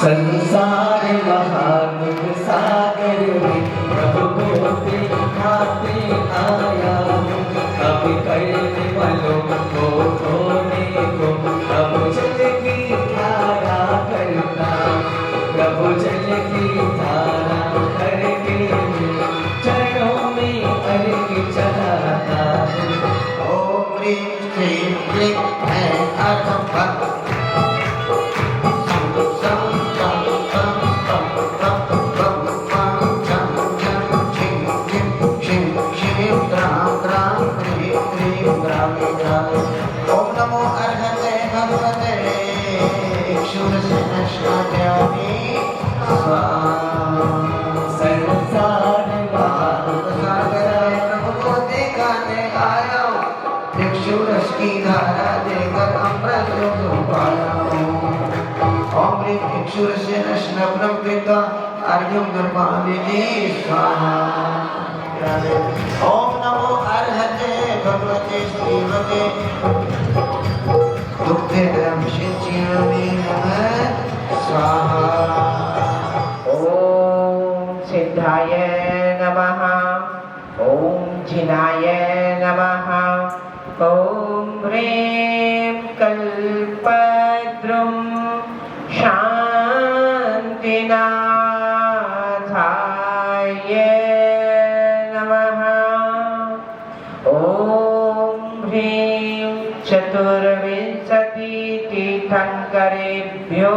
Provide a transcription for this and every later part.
संसार महादुख सागर में प्रभु को दिखाते आया हूँ। अब करने वालों को खोने को प्रभु जल की धारा करता, प्रभु जल की धारा करके चरणों में अर्घ चढ़ाता हूँ। ओम ह्रीं श्रीं क्लीं है अर्थम ओम नमो अर्हते भगवते शूरसेनश्चार्यामि स्वाहा। संसार सागराय प्रभु को दिखाने आया हूँ, भिक्षुरस की धारा देकर अमृत को पाया हूँ। ओम ह्रीं भिक्षुरसेन स्नपनं कृत्वा अर्घ्यं दर्पयामि स्वाहा। ओम नमो अर्हते भगवते श्रीमते दुग्धेन्द्रं सिंचयामि नमः स्वाहा। ओम सिद्धाय नमः, ओम जिनाय नमः, ओम ह्रीं कल्पद्रुम शान्तिनाथाय नमः, ओम ह्रीं चतुर्विंशति तीर्थंकरेभ्यो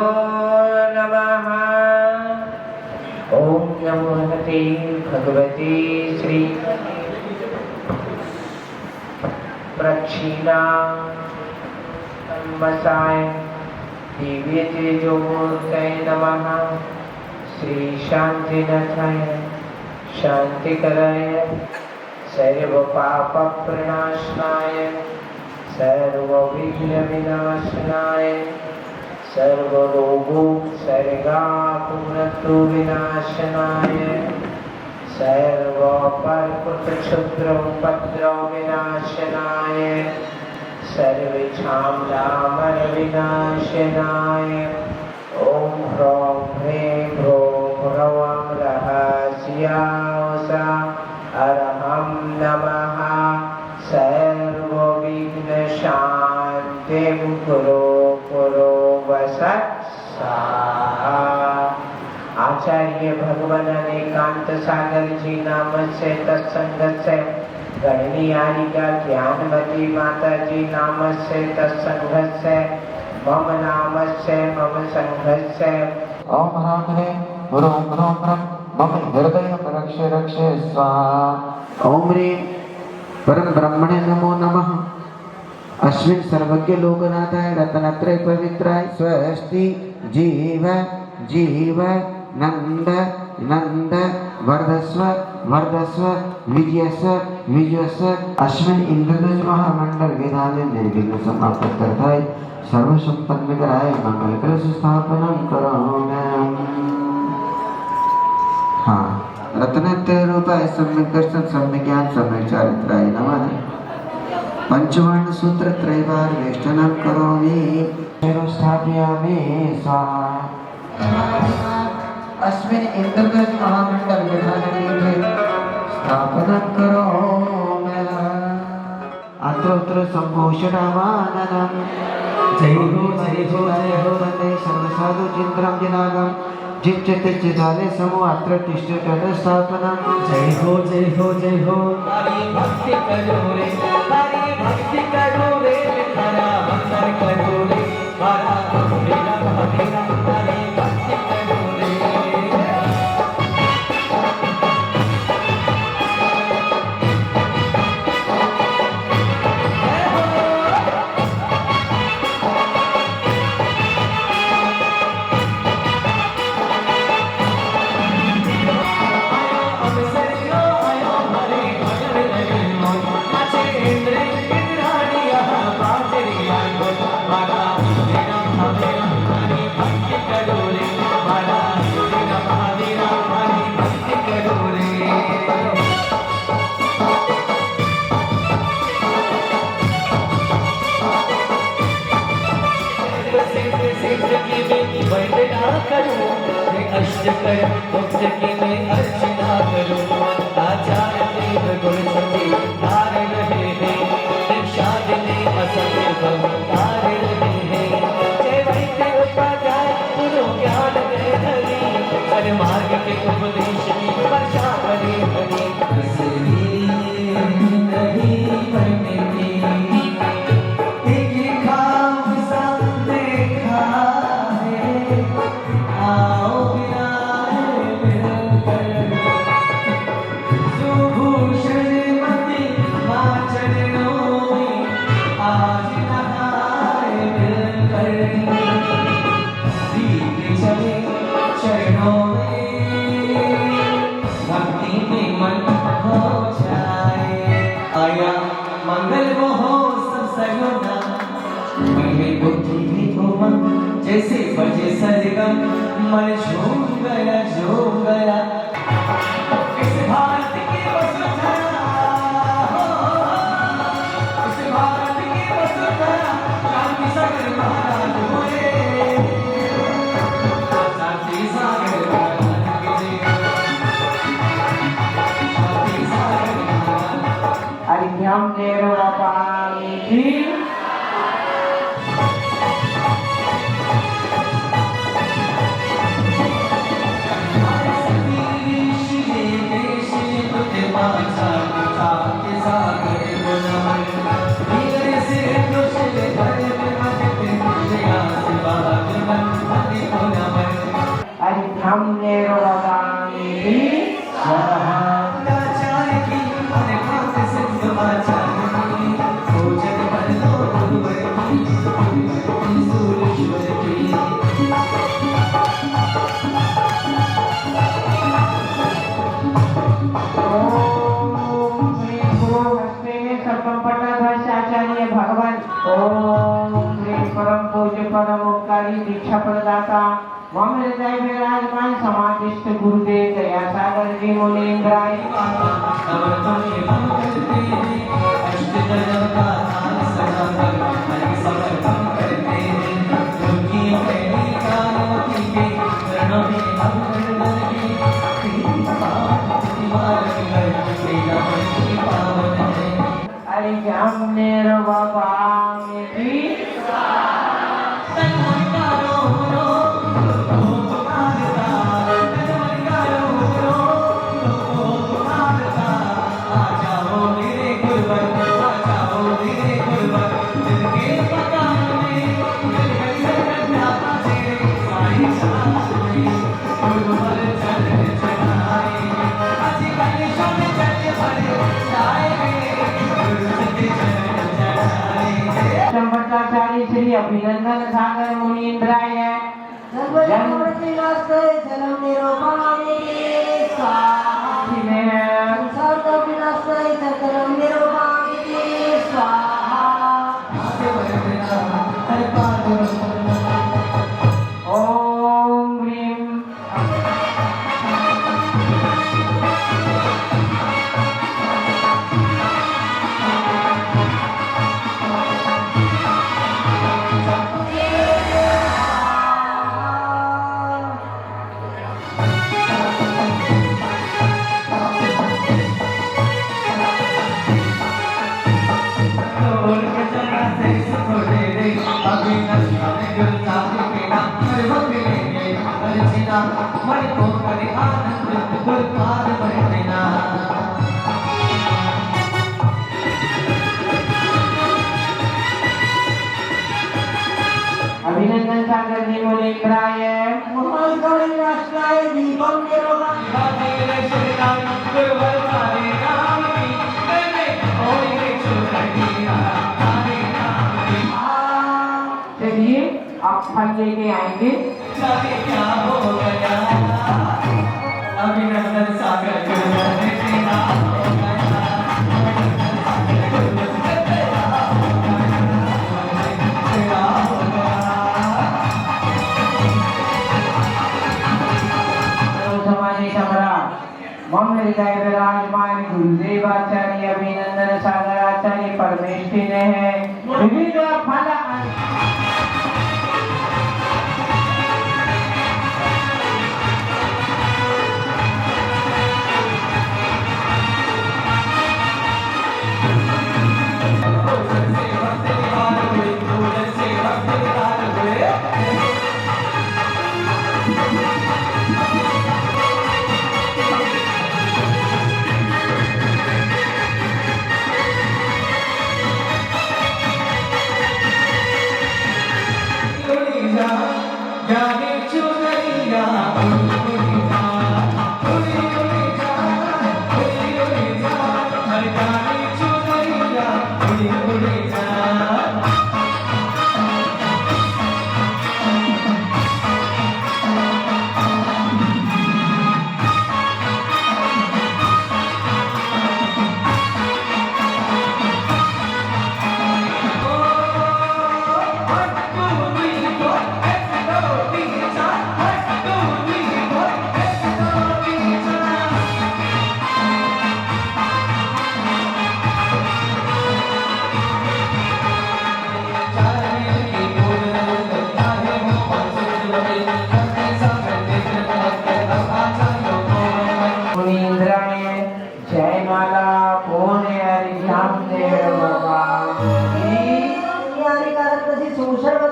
नमः। ओम नमो हते भगवते श्री प्रक्षिणामसाय दिव्य तेजोमूर्तये नमः। श्री शांतिनाथाय शांतिकराय सर्व पाप प्रणाशनाय सर्व विघ्न विनाशनाय सर्व रोगोपसर्गापमृत्यु विनाशनाय सर्व परकृत क्षुद्र उपद्रव विनाशनाय सर्वेषां विनाशनाय ओम ह्रौं ह्रीं ह्रौं ह्रौं रहस्यावसा अरहं नमः। सर्वविघ्नशान्तिं कुरु कुरु वसत्सा। आचार्य भगवान अनेकांत सागर जी नाम से तत्संग से गणनीयारिका ज्ञानमती माता जी नाम से तत्संग से मम नाम से मम संघ से ओम ह्रां ह्रीं ह्रौं ह्रौं ह्रौं मम हृदय रक्ष रक्ष स्वाहा। ओम ह्रीं परम ब्रह्मणे नमो नमः। अस्मिन् सर्वज्ञ लोकनाथाय रत्नत्रय पवित्राय स्वस्ति जीव जीव नंद नंद वर्धस्व वर्धस्व विजयस्व विजयस्व। अस्मिन् इंद्रध्वज महामंडल वेदालय निर्विघ्न समाप्तये सर्व संपन्नकराय मंगल कलश स्थापनं करोमि। हाँ, रत्नत्रय रूपाय सम्यक दर्शन सम्यक ज्ञान सम्यक चारित्राय नमः। पंचवर्ण सूत्र त्रयवार वेष्टनं करोमि स्थापयामि स्वाहा। अस्मिन् इंद्रध्वज महामंडल विधानपीठे स्थापनं करोमि। अत्रोत्र संभूषणमाननं जय हो जय हो जय हो। वन्दे सर्वसाधु चित्रं जनागं चित्तचिदाले समो अत्र तिष्ठत स्थापनं। जय हो जय हो जय हो। हरि भक्ति करो रे, हरि भक्ति करो रे, हरा भक्ति करो रे, हरा भक्ति करो रे, हरि भक्ति करो रे। आयो हरे भजन लगे मोय, नाचे इंद्र इंद्राणिया कर मुक्त की मैं अर्चना करूं। आचार देव गुण सती धार रहे हैं, दीक्षा देने असंख्य भवतार रहे हैं। जय वैद्य उपाध्याय गुरु ज्ञान दे हरि, सन्मार्ग के उपदेश की वर्षा करे हरि। कसरी नहीं बनती एक खाब सा देखा है, आओ विराए मिलकर सुभूषण मति मां चरणों में आज नहाए मिलकर। भीग चले चरणों में भक्ति में मन हो जाए। आया मंगल वो हो सब सगुना, मन में बुद्धि भी उमंग जैसे बजे सरगम। मन झूम गया इस भारत की वसुंधरा, इस भारत की वसुंधरा, शांति सागर महाराज हुए, शांति सागर महाराज के शांति सागर महाराज। अर्घ्यम निर्वपामि। अर्घ्यम निर्वपामि। आचार्य भगवान ओम श्री परम पूज्य परम उपकारी दीक्षा प्रदाता मम हृदय विराजमान समाधिस्थ गुरुदेव दया सागर जी मुनीन्द्राय। अर्घ्यम निर्वपामि। संपताचार्य श्री अभिनंदन सागर मुनीन्द्राय। जन्म निरोपामि स्वाहा। संसार विनाशाय जन्म निरोपामि स्वाहा। ओम ह्रीं मन को करे आनंद गुरपाद बरतना। अभिनंदन सागर जी मुनीन्द्राय। महाकाल राष्ट्राय दीपम निरोपामि। चलिए आप फल लेके आएंगे। क्या हो गया अभिनंदन सागर समाधि सम्राट मम हृदय विराजमान गुरुदेवाचार्य अभिनंदन सागर आचार्य परमेष्ठी ने है विविध फल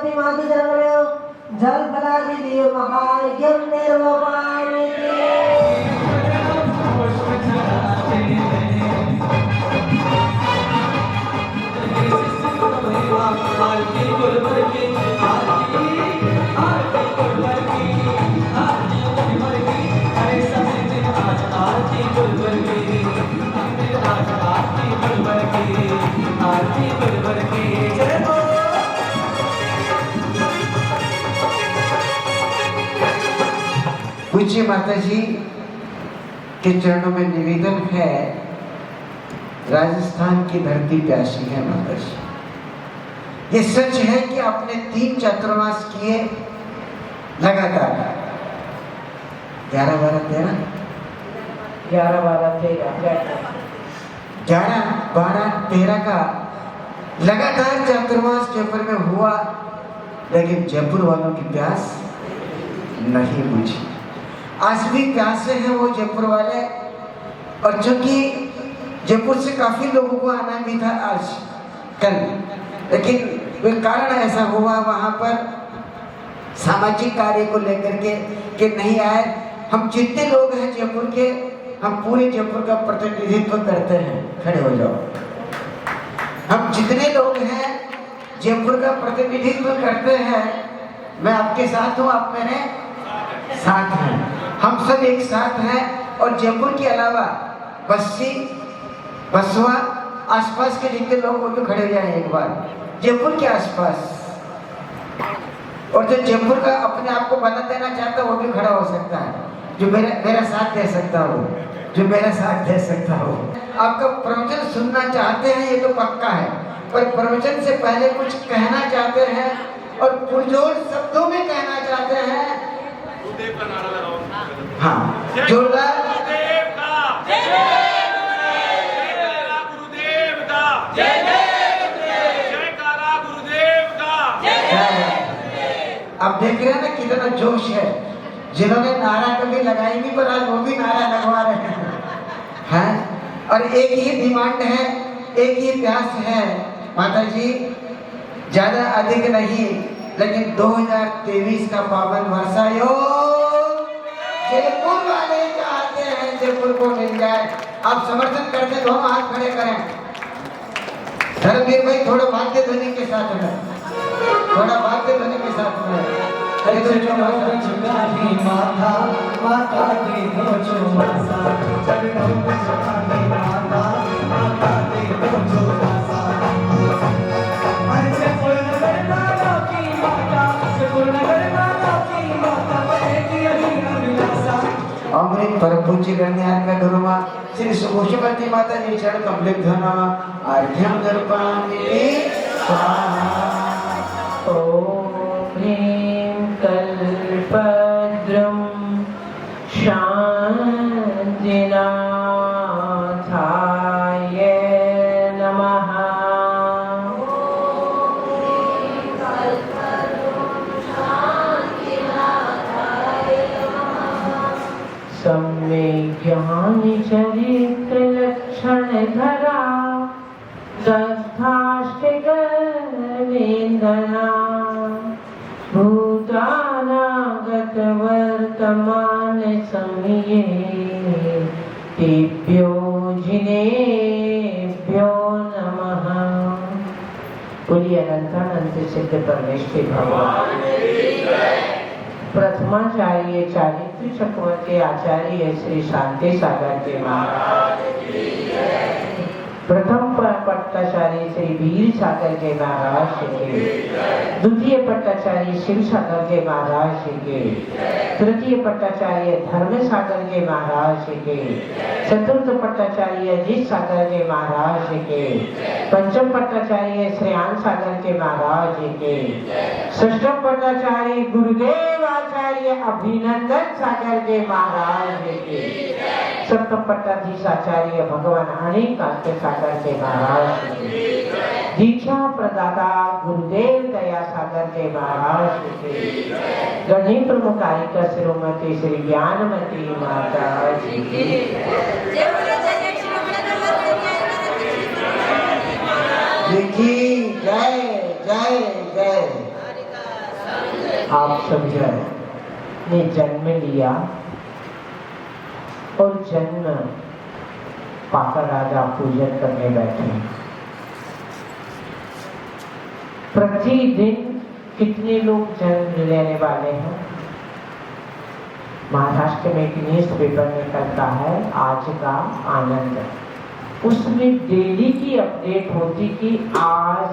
भक्ति माति जन्मयो जल फलादि दियो महायज्ञम निर्वपामि पूज्य माता जी के चरणों में निवेदन है। राजस्थान की धरती प्यासी है माता जी। ये सच है कि आपने 3 चातुर्मास किए लगातार। 11, 12, 13 11, 12, 13 का लगातार चातुर्मास जयपुर में हुआ, लेकिन जयपुर वालों की प्यास नहीं बुझी। आज भी प्यासे हैं वो जयपुर वाले, और चूंकि जयपुर से काफी लोगों को आना भी था आज कल, लेकिन कोई कारण ऐसा हुआ वहां पर सामाजिक कार्य को लेकर के कि नहीं आए। हम जितने लोग हैं जयपुर के, हम पूरे जयपुर का प्रतिनिधित्व करते हैं। खड़े हो जाओ। हम जितने लोग हैं जयपुर का प्रतिनिधित्व करते हैं। मैं आपके साथ हूँ, आप मेरे साथ हैं। हम सब एक साथ हैं। और जयपुर के अलावा बस्सी, बसवा, आसपास के जितने लोग वो भी खड़े हो जाए एक बार। जयपुर के आसपास, और जो जयपुर का अपने आप को बना देना चाहता है वो भी खड़ा हो सकता है, जो मेरा साथ दे सकता हो, जो मेरा साथ दे सकता हो। आपका प्रवचन सुनना चाहते हैं ये तो पक्का है, पर प्रवचन से पहले कुछ कहना चाहते हैं और पुरजोर शब्दों में कहना चाहते हैं। हाँ, जोरदार अब देख रहे हैं ना कितना जोश है। जिन्होंने नारा कभी लगाई नहीं, पर आज वो भी नारा लगवा रहे हैं। और एक ही डिमांड है, एक ही प्यास है माता जी, ज्यादा अधिक नहीं, लेकिन 2023 का पावन वर्ष आयो। जयपुर वाले चाहते हैं जयपुर को मिल जाए। आप समर्थन करते तो हम हाथ खड़े करें। धर्मवीर भाई थोड़ा वाद्य ध्वनि के साथ में, थोड़ा वाद्य ध्वनि के साथ में। माता माता दे दो जो मासा, चरणों में चढ़ाने माता माता दे दो जो मासा। अरे पूर्ण माता की माता, पूर्ण माता की माता, एक यही अभिलाषा। अमृत परम पूज्य गण्यात्म गुरुमा श्री सुभूषवती माता जी चरण कमलित धनमा अर्घ्यम दर्पणामि स्वाहा। ओम ह्रीं कल्पद्रुम शांतिनाथाय नमः। सम्यक् ज्ञान चरित्र लक्षण धरा दष्टाष्टक वेदना भूतानागत वर्तमान समये तेभ्यो जिनेभ्यो नमः। बोलिए अनंतानंद सिद्ध परमेश्वर भगवान। प्रथमाचार्य चारित्र चक्रवर्ती आचार्य श्री शांति सागर के महाराज, प्रथम पट्टाचार्य श्री वीर सागर के महाराज के, द्वितीय पट्टाचार्य शिव सागर के महाराज के, तृतीय पट्टाचार्य धर्म सागर के महाराज के, चतुर्थ पट्टाचार्य अजीत सागर के महाराज के, पंचम पट्टाचार्य श्रेयान सागर के महाराज के, षष्ठम पट्टाचार्य गुरुदेव आचार्य अभिनंदन सागर के महाराज के, सप्तम पट्टाधीशाचार्य भगवान अनेकांत सागर के महाराज के, दीक्षा प्रदाता गुरुदेव दया सागर के महाराज के, गणी प्रमुखारिका श्रीमती श्री ज्ञानमती माता जी की जय जय जय। आप सब जन ने जन्म लिया और जन्म पाकर राजा पूजन करने बैठे। प्रतिदिन कितने लोग जन्म लेने वाले हैं? महाराष्ट्र में एक न्यूज पेपर निकलता है आज का आनंद, उसमें डेली की अपडेट होती कि आज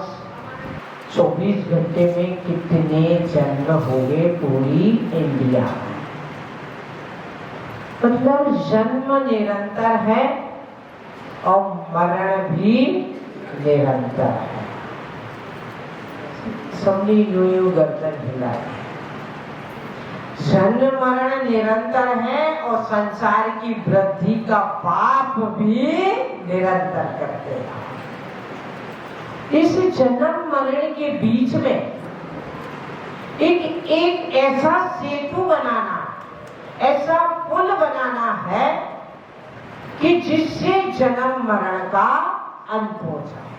24 घंटे में कितने जन्म हो गए पूरी इंडिया में। मतलब जन्म निरंतर है और मरण भी निरंतर है। सबने यूं गर्दन हिलाई। जन्म मरण निरंतर है और संसार की वृद्धि का पाप भी निरंतर करते हैं। इस जन्म मरण के बीच में एक ऐसा सेतु बनाना, ऐसा पुल बनाना है कि जिससे जन्म मरण का अंत हो जाए।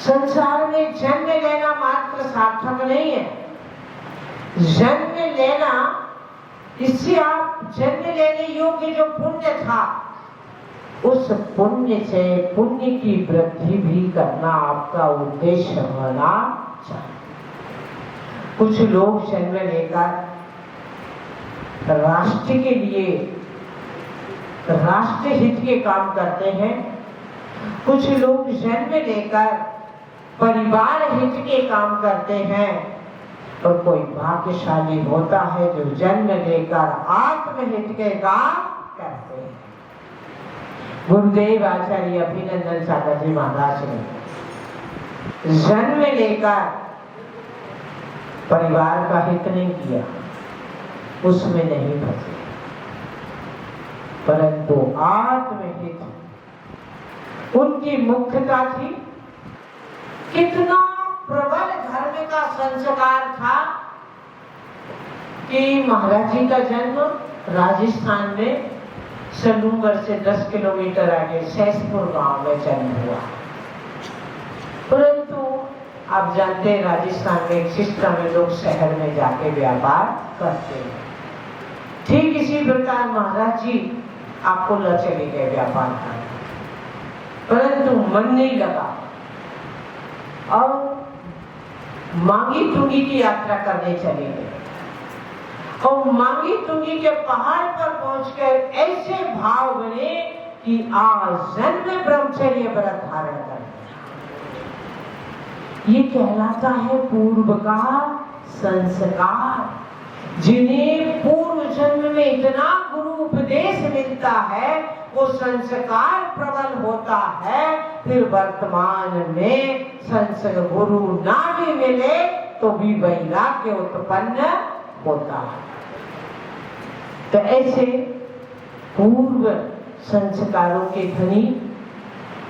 संसार में जन्म लेना मात्र सार्थक नहीं है। जन्म लेना, इससे आप जन्म लेने योग्य जो पुण्य था, उस पुण्य से पुण्य की वृद्धि भी करना आपका उद्देश्य होना चाहिए। कुछ लोग जन्म लेकर राष्ट्र के लिए, राष्ट्र हित के काम करते हैं। कुछ लोग जन्म लेकर परिवार हित के काम करते हैं और कोई भाग्यशाली होता है जो जन्म लेकर आत्महित के काम करते हैं। गुरुदेव आचार्य अभिनंदन सागर जी महाराज ने जन्म लेकर परिवार का हित नहीं किया, उसमें नहीं फंसे, परंतु आत्महित उनकी मुख्यता थी। कितना प्रबल धर्म का संस्कार था कि महाराज जी का जन्म राजस्थान में सलूगढ़ से 10 किलोमीटर आगे सैसपुर गांव में जन्म हुआ। परंतु आप जानते हैं राजस्थान में एक सिस्टम में लोग शहर में जाके व्यापार करते हैं। ठीक इसी प्रकार महाराज जी आपको ल चले गए व्यापार करने, परंतु मन नहीं लगा और मांगी तुंगी की यात्रा करने चले गए। और मांगी तुंगी के पहाड़ पर पहुंचकर ऐसे भाव बने कि आजन्म ब्रह्मचर्य व्रत धारण कर। ये कहलाता है पूर्व का संस्कार। जिन्हें पूर्व जन्म में इतना गुरु उपदेश मिलता है, वो संस्कार प्रबल होता है। फिर वर्तमान में संस्कार गुरु ना भी मिले तो भी वैराग्य उत्पन्न होता है। तो ऐसे पूर्व संस्कारों के धनी,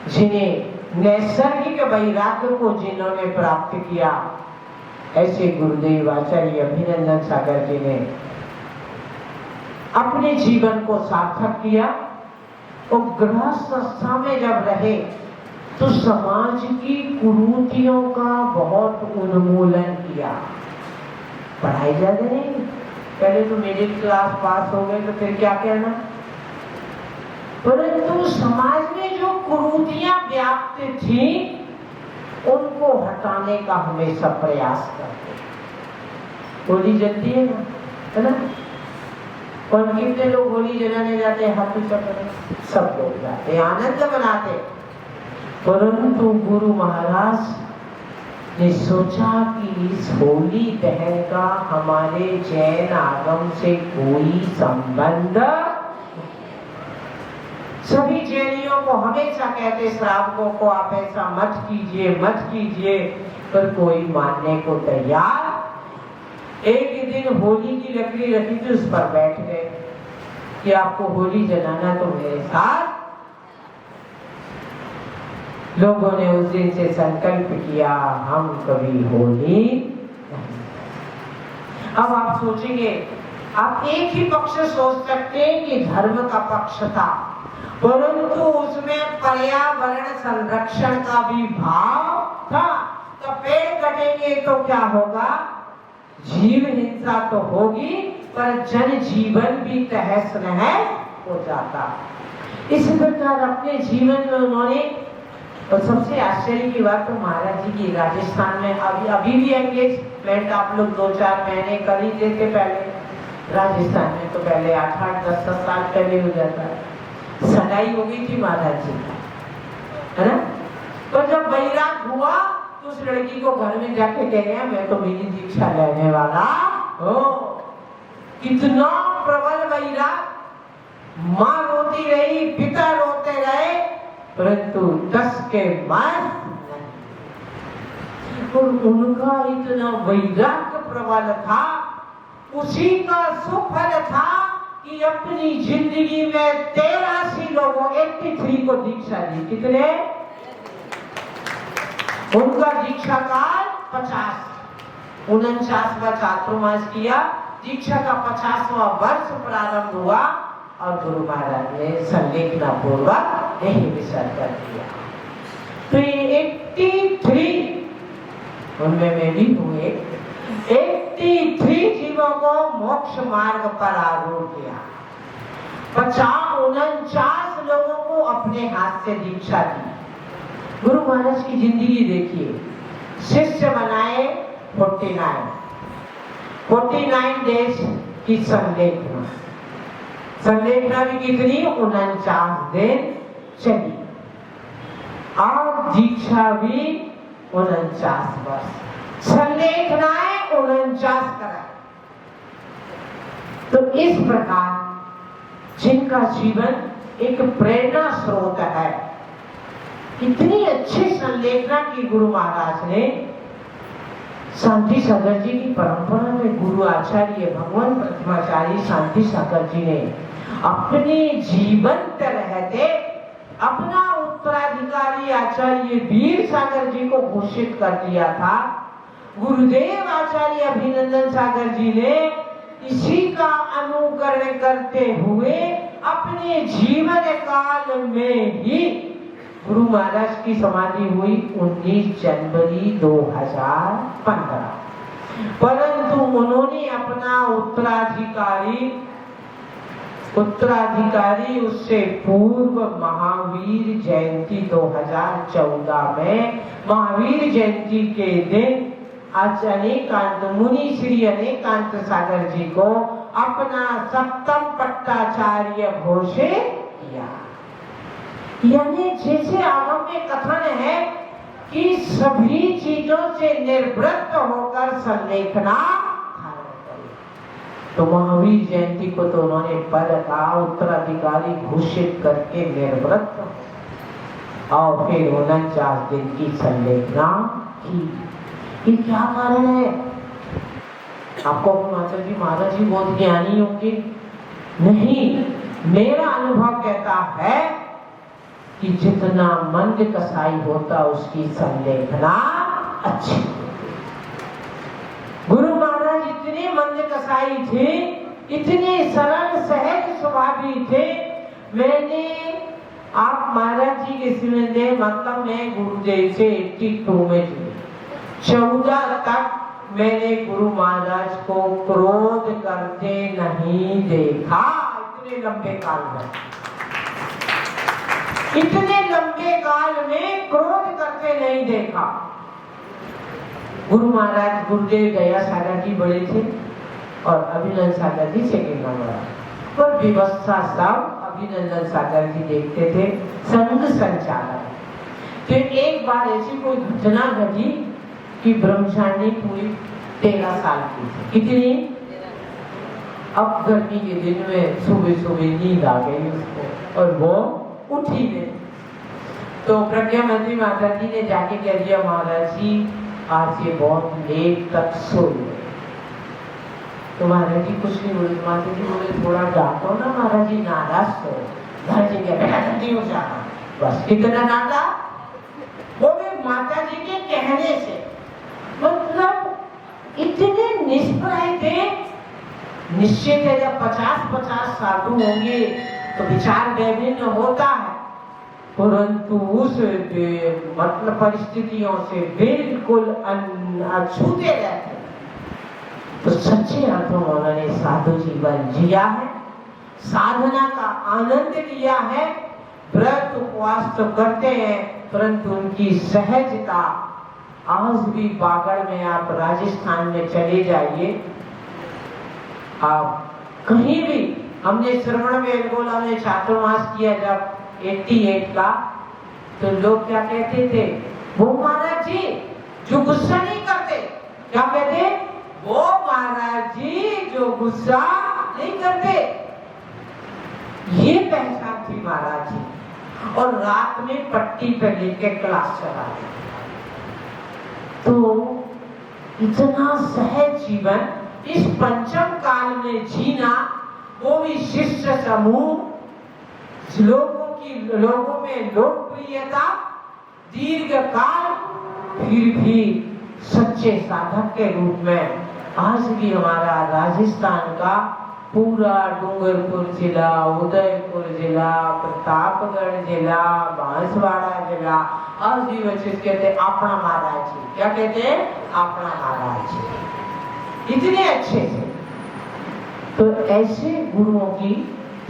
जिन्हें नैसर्गिक वैराग्य को जिन्होंने प्राप्त किया, ऐसे गुरुदेव आचार्य अभिनंदन सागर जी ने अपने जीवन को सार्थक किया। और गृहस्थ अवस्था में जब रहे तो समाज की कुरीतियों का बहुत उन्मूलन किया। पढ़ाई ज्यादा नहीं, पहले तो मिडिल क्लास पास हो गए तो फिर क्या कहना, परंतु समाज में जो कुरीतियां व्याप्त थी उनको हटाने का हमेशा प्रयास करते। होली जलती है ना, है ना? और कितने लोग होली जलाने जाते हैं? हाथ ऊंचा करें, सब लोग जाते हैं, आनंद मनाते। परंतु गुरु महाराज ने सोचा कि इस होली दहन का हमारे जैन आगम से कोई संबंध। सभी जैनियों को हमेशा कहते श्रावकों को आप ऐसा मत कीजिए, मत कीजिए, पर कोई मानने को तैयार। एक दिन होली की लकड़ी रखी थी, उस पर बैठ गए कि आपको होली जलाना तो मेरे साथ। लोगों ने उस दिन से संकल्प किया हम कभी होली नहीं। अब आप सोचेंगे, आप एक ही पक्ष सोच सकते हैं कि धर्म का पक्ष था, परंतु उसमें पर्यावरण संरक्षण का भी भाव था। तो पेड़ कटेंगे तो क्या होगा? जीव हिंसा तो होगी पर जन जीवन भी तहस नहस हो जाता। इस प्रकार अपने जीवन में उन्होंने, और सबसे आश्चर्य की बात तो महाराज जी की राजस्थान में अभी भी एंगेजमेंट आप लोग 2-4 महीने कर ही देते पहले। राजस्थान में तो पहले 8-8, 10-10 साल पहले हो जाता है। सगाई हो गई थी महाराज जी, है ना? तो जब वैराग हुआ तो उस लड़की को घर में जाके कह रहे हैं मैं तो मेरी दीक्षा लेने वाला हो। कितना प्रबल वैराग, माँ रोती रही, पिता रोते रहे, परंतु 10 के मार और उनका इतना वैराग्य प्रबल था, उसी का सुफल था कि अपनी जिंदगी में 83 लोगों 83 को दीक्षा दी। कितने? उनका दीक्षा काल 50, 49वां चातुर्मास किया, दीक्षा का 50वां वर्ष प्रारंभ हुआ और गुरु महाराज ने संलेखना पूर्वक यही विसर्जन कर दिया। तो ये 83 उनमें मैं भी हुए, 83 जीवों को मोक्ष मार्ग पर आरूढ़ किया। 49 लोगों को अपने हाथ से दीक्षा दी। गुरु महाराज की जिंदगी देखिए, शिष्य बनाए 49 देश की संलेखना, संलेखना भी कितनी? 49 दिन चली और दीक्षा भी 49 वर्ष, संलेखनाएं 49 करा। तो इस प्रकार जिनका जीवन एक प्रेरणा स्रोत है, इतनी अच्छी संलेखना की गुरु महाराज ने। शांति सागर जी की परंपरा में गुरु आचार्य भगवान प्रतिमाचार्य शांति सागर जी ने अपने जीवंत रहते अपना उत्तराधिकारी आचार्य वीर सागर जी को घोषित कर दिया था। गुरुदेव आचार्य अभिनंदन सागर जी ने इसी का अनुकरण करते हुए अपने जीवन काल में ही, गुरु महाराज की समाधि हुई 19 जनवरी 2015, परंतु उन्होंने अपना उत्तराधिकारी उससे पूर्व महावीर जयंती 2014 में, महावीर जयंती के दिन आज अनेकांत मुनि श्री अनेकांत सागर जी को अपना सप्तम पट्टाचार्य घोषित किया। यानी जैसे आगम में कथन है कि सभी चीजों से निर्वृत्त होकर संलेखना धारण करें, तो महावीर जयंती को तो उन्होंने पद का उत्तराधिकारी घोषित करके निर्वृत्त और फिर 49 दिन की संलेखना की। ये क्या कारण है? आपको माता जी महाराज जी बहुत ज्ञानी होंगे? नहीं, मेरा अनुभव कहता है कि जितना मंद कसाई होता उसकी संलेखना अच्छी। गुरु महाराज इतने मंद कसाई थे, इतने सरल सहज स्वभावी थे। मैंने आप महाराज जी के सिमंदे मतलब मैं गुरुदेव से 82 में जुड़ी, 14 तक मैंने गुरु महाराज को क्रोध करते नहीं देखा। इतने लंबे काल में, इतने लंबे काल में क्रोध करते नहीं देखा। गुरु महाराज गुरुदेव दया सागर जी बड़े थे और अभिनंदन सागर जी सेकंड नंबर पर। व्यवस्था सब अभिनंदन सागर जी देखते थे, संघ संचालक। फिर एक बार ऐसी कोई घटना घटी कि ब्रह्मचारिणी पूरी 13 साल की थी। कितनी? अब गर्मी के दिन में सुबह सुबह नींद आ गई उसको और वो उठी नहीं। तो प्रज्ञा मंत्री माता जी ने जाके कह दिया महाराज जी आज ये बहुत लेट तक सोई। तो महाराज जी कुछ नहीं बोले। माता जी बोले थोड़ा डांटो ना, महाराज जी नाराज तो घर जी के बेटा जल्दी हो जाना। बस कितना डांटा? वो भी माता जी के कहने से। मतलब इतने निष्प्रय थे। निश्चित है जब 50-50 साधु होंगे तो विचार विभिन्न होता है, परंतु उस मतलब परिस्थितियों से बिल्कुल अछूते रहते। तो सच्चे अर्थों में उन्होंने साधु जीवन जिया है, साधना का आनंद लिया है। व्रत उपवास तो करते हैं, परंतु उनकी सहजता आज भी बागड़ में, आप राजस्थान में चले जाइए, आप कहीं भी, हमने श्रवण बेलगोला में चातुर्मास किया जब 88 का, तो लोग क्या कहते थे, वो महाराज जी जो गुस्सा नहीं करते, क्या कहते, वो महाराज जी जो गुस्सा नहीं करते, ये पहचान थी महाराज जी। और रात में पट्टी पे लेके क्लास चला, तो इतना सहज जीवन इस पंचम काल में जीना, वो भी शिष्य समूह, लोगों में लोकप्रियता, दीर्घ काल, फिर भी सच्चे साधक के रूप में आज भी हमारा राजस्थान का पूरा डूंगरपुर जिला, उदयपुर जिला, प्रतापगढ़ जिला, बांसवाड़ा जिला, आज भी बच्चे कहते हैं अपना महाराज जी, क्या कहते हैं, अपना महाराज जी, इतने अच्छे थे। तो ऐसे गुरुओं की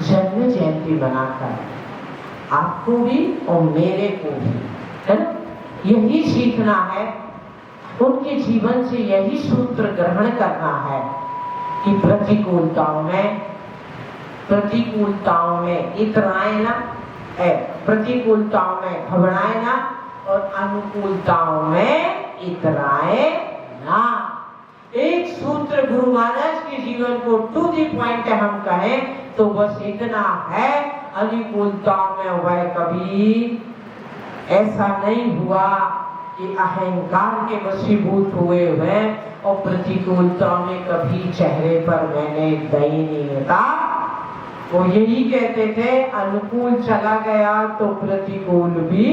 जन्म जयंती बनाकर आपको भी और मेरे को भी, है ना, यही सीखना है, उनके जीवन से यही सूत्र ग्रहण करना है कि प्रतिकूलताओं में इतराए ना, प्रतिकूलताओं में घबराए ना, और अनुकूलताओं में इतराए ना। एक सूत्र गुरु महाराज के जीवन को टू दी पॉइंट हम कहें तो बस इतना है, अनुकूलताओं में वह कभी ऐसा नहीं हुआ कि अहंकार के वशीभूत हुए हुए, और प्रतिकूलता में कभी चेहरे पर मैंने दयनीयता, वो यही कहते थे, अनुकूल चला गया तो प्रतिकूल भी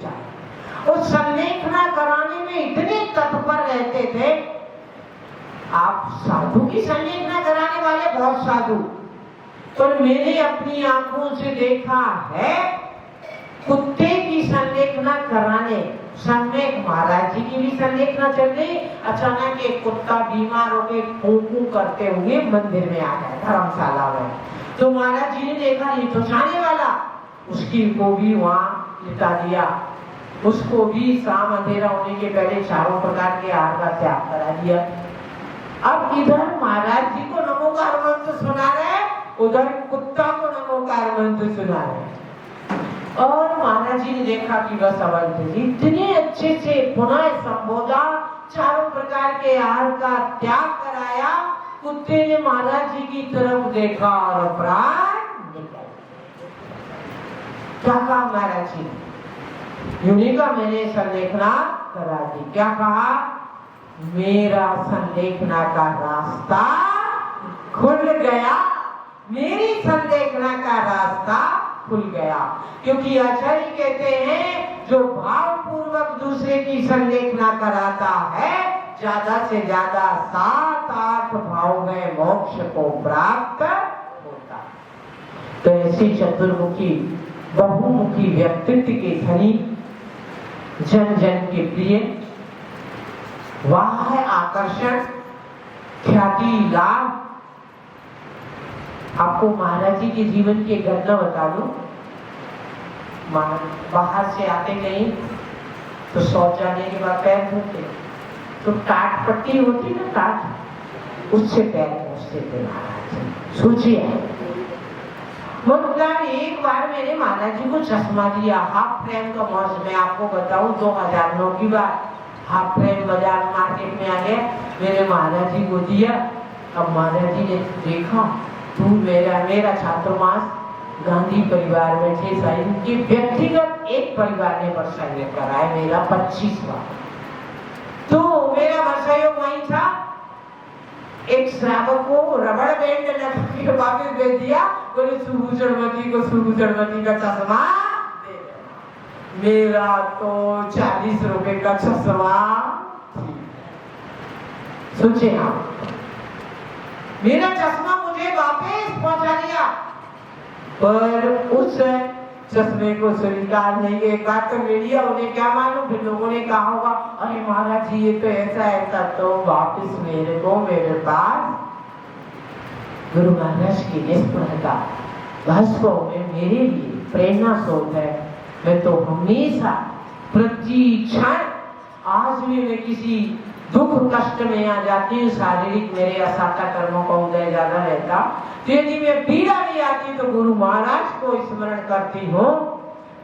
चला। और संलेखना कराने में इतने तत्पर रहते थे, आप साधु की संलेखना कराने वाले बहुत साधु, पर मैंने अपनी आंखों से देखा है कुत्ते की संलेखना कराने, सामने महाराज जी की भी संलेखना चल रही, अचानक एक कुत्ता बीमार होकर फूंकू करते हुए मंदिर में आ गया, धर्मशाला में। तो महाराज जी ने देखा ये तो जाने वाला, उसकी को भी वहाँ लिटा दिया, उसको भी शाम अंधेरा होने के पहले चारों प्रकार के आहार का त्याग करा दिया। अब इधर महाराज जी को नमोकार मंत्र सुना रहे, उधर कुत्ता को नमोकार मंत्र सुना रहे, और महाराज जी ने देखा कि बस अवंत जी इतने अच्छे से पुनः संबोधा, चारों प्रकार के आहार का त्याग कराया। कुत्ते ने महाराज जी की तरफ देखा और प्राण निकल। क्या कहा महाराज जी, यूनि का मैंने संलेखना करा दी, क्या कहा, मेरा संलेखना का रास्ता खुल गया, मेरी संलेखना का रास्ता खुल गया। क्योंकि आचार्य कहते हैं जो भाव पूर्वक दूसरे की संलेखना कराता है, ज्यादा से ज्यादा 7-8 भाव में मोक्ष को प्राप्त होता। तो ऐसी चतुर्मुखी बहुमुखी व्यक्तित्व के धनी, जन जन के प्रिय, वाह है आकर्षण, ख्याति, लाभ। आपको महाराज जी के जीवन की घटना बता दूं, बाहर से आते कहीं तो शौच जाने के बाद पैर धोते, तो टाट पट्टी होती ना, टाट, उससे पैर पोंछते थे महाराज जी। सोचिए, मतलब एक बार मैंने महाराज जी को चश्मा दिया, हाफ फ्रेम का मौज, मैं आपको बताऊं 2009 की बात, हाफ फ्रेम बाजार मार्केट में आ गया, मैंने महाराज जी को दिया। अब महाराज जी ने देखा, तू मेरा छात्रमास गांधी परिवार में थे साइन की व्यक्तिगत एक परिवार ने वर्षायोग कराया, मेरा 25वां, तो मेरा वर्षायोग वही था। एक श्रावक को रबड़ बैंड लगा के वापस दे दिया, बोले सुभूषणमती को सुभूषणमती का चश्मा दे देना। मेरा तो 40 रुपए का चश्मा, सोचे आप, मेरा चश्मा मुझे वापस पहुंचा दिया, पर उस चश्मे को स्वीकार नहीं किया। एक बात तो मीडिया उन्हें क्या मालूम, फिर लोगों ने कहा होगा अरे महाराज जी ये तो ऐसा ऐसा, तो वापिस मेरे को मेरे पास गुरु महाराज की निष्प्रहता वास्तव में मेरे लिए प्रेरणा स्रोत है। मैं तो हमेशा प्रति क्षण, आज भी मैं किसी दुख कष्ट में आ जाती हूँ, शारीरिक मेरे असाता कर्मों का उदय ज्यादा रहता, तो यदि मैं पीड़ा भी आती तो गुरु महाराज को स्मरण करती हूँ।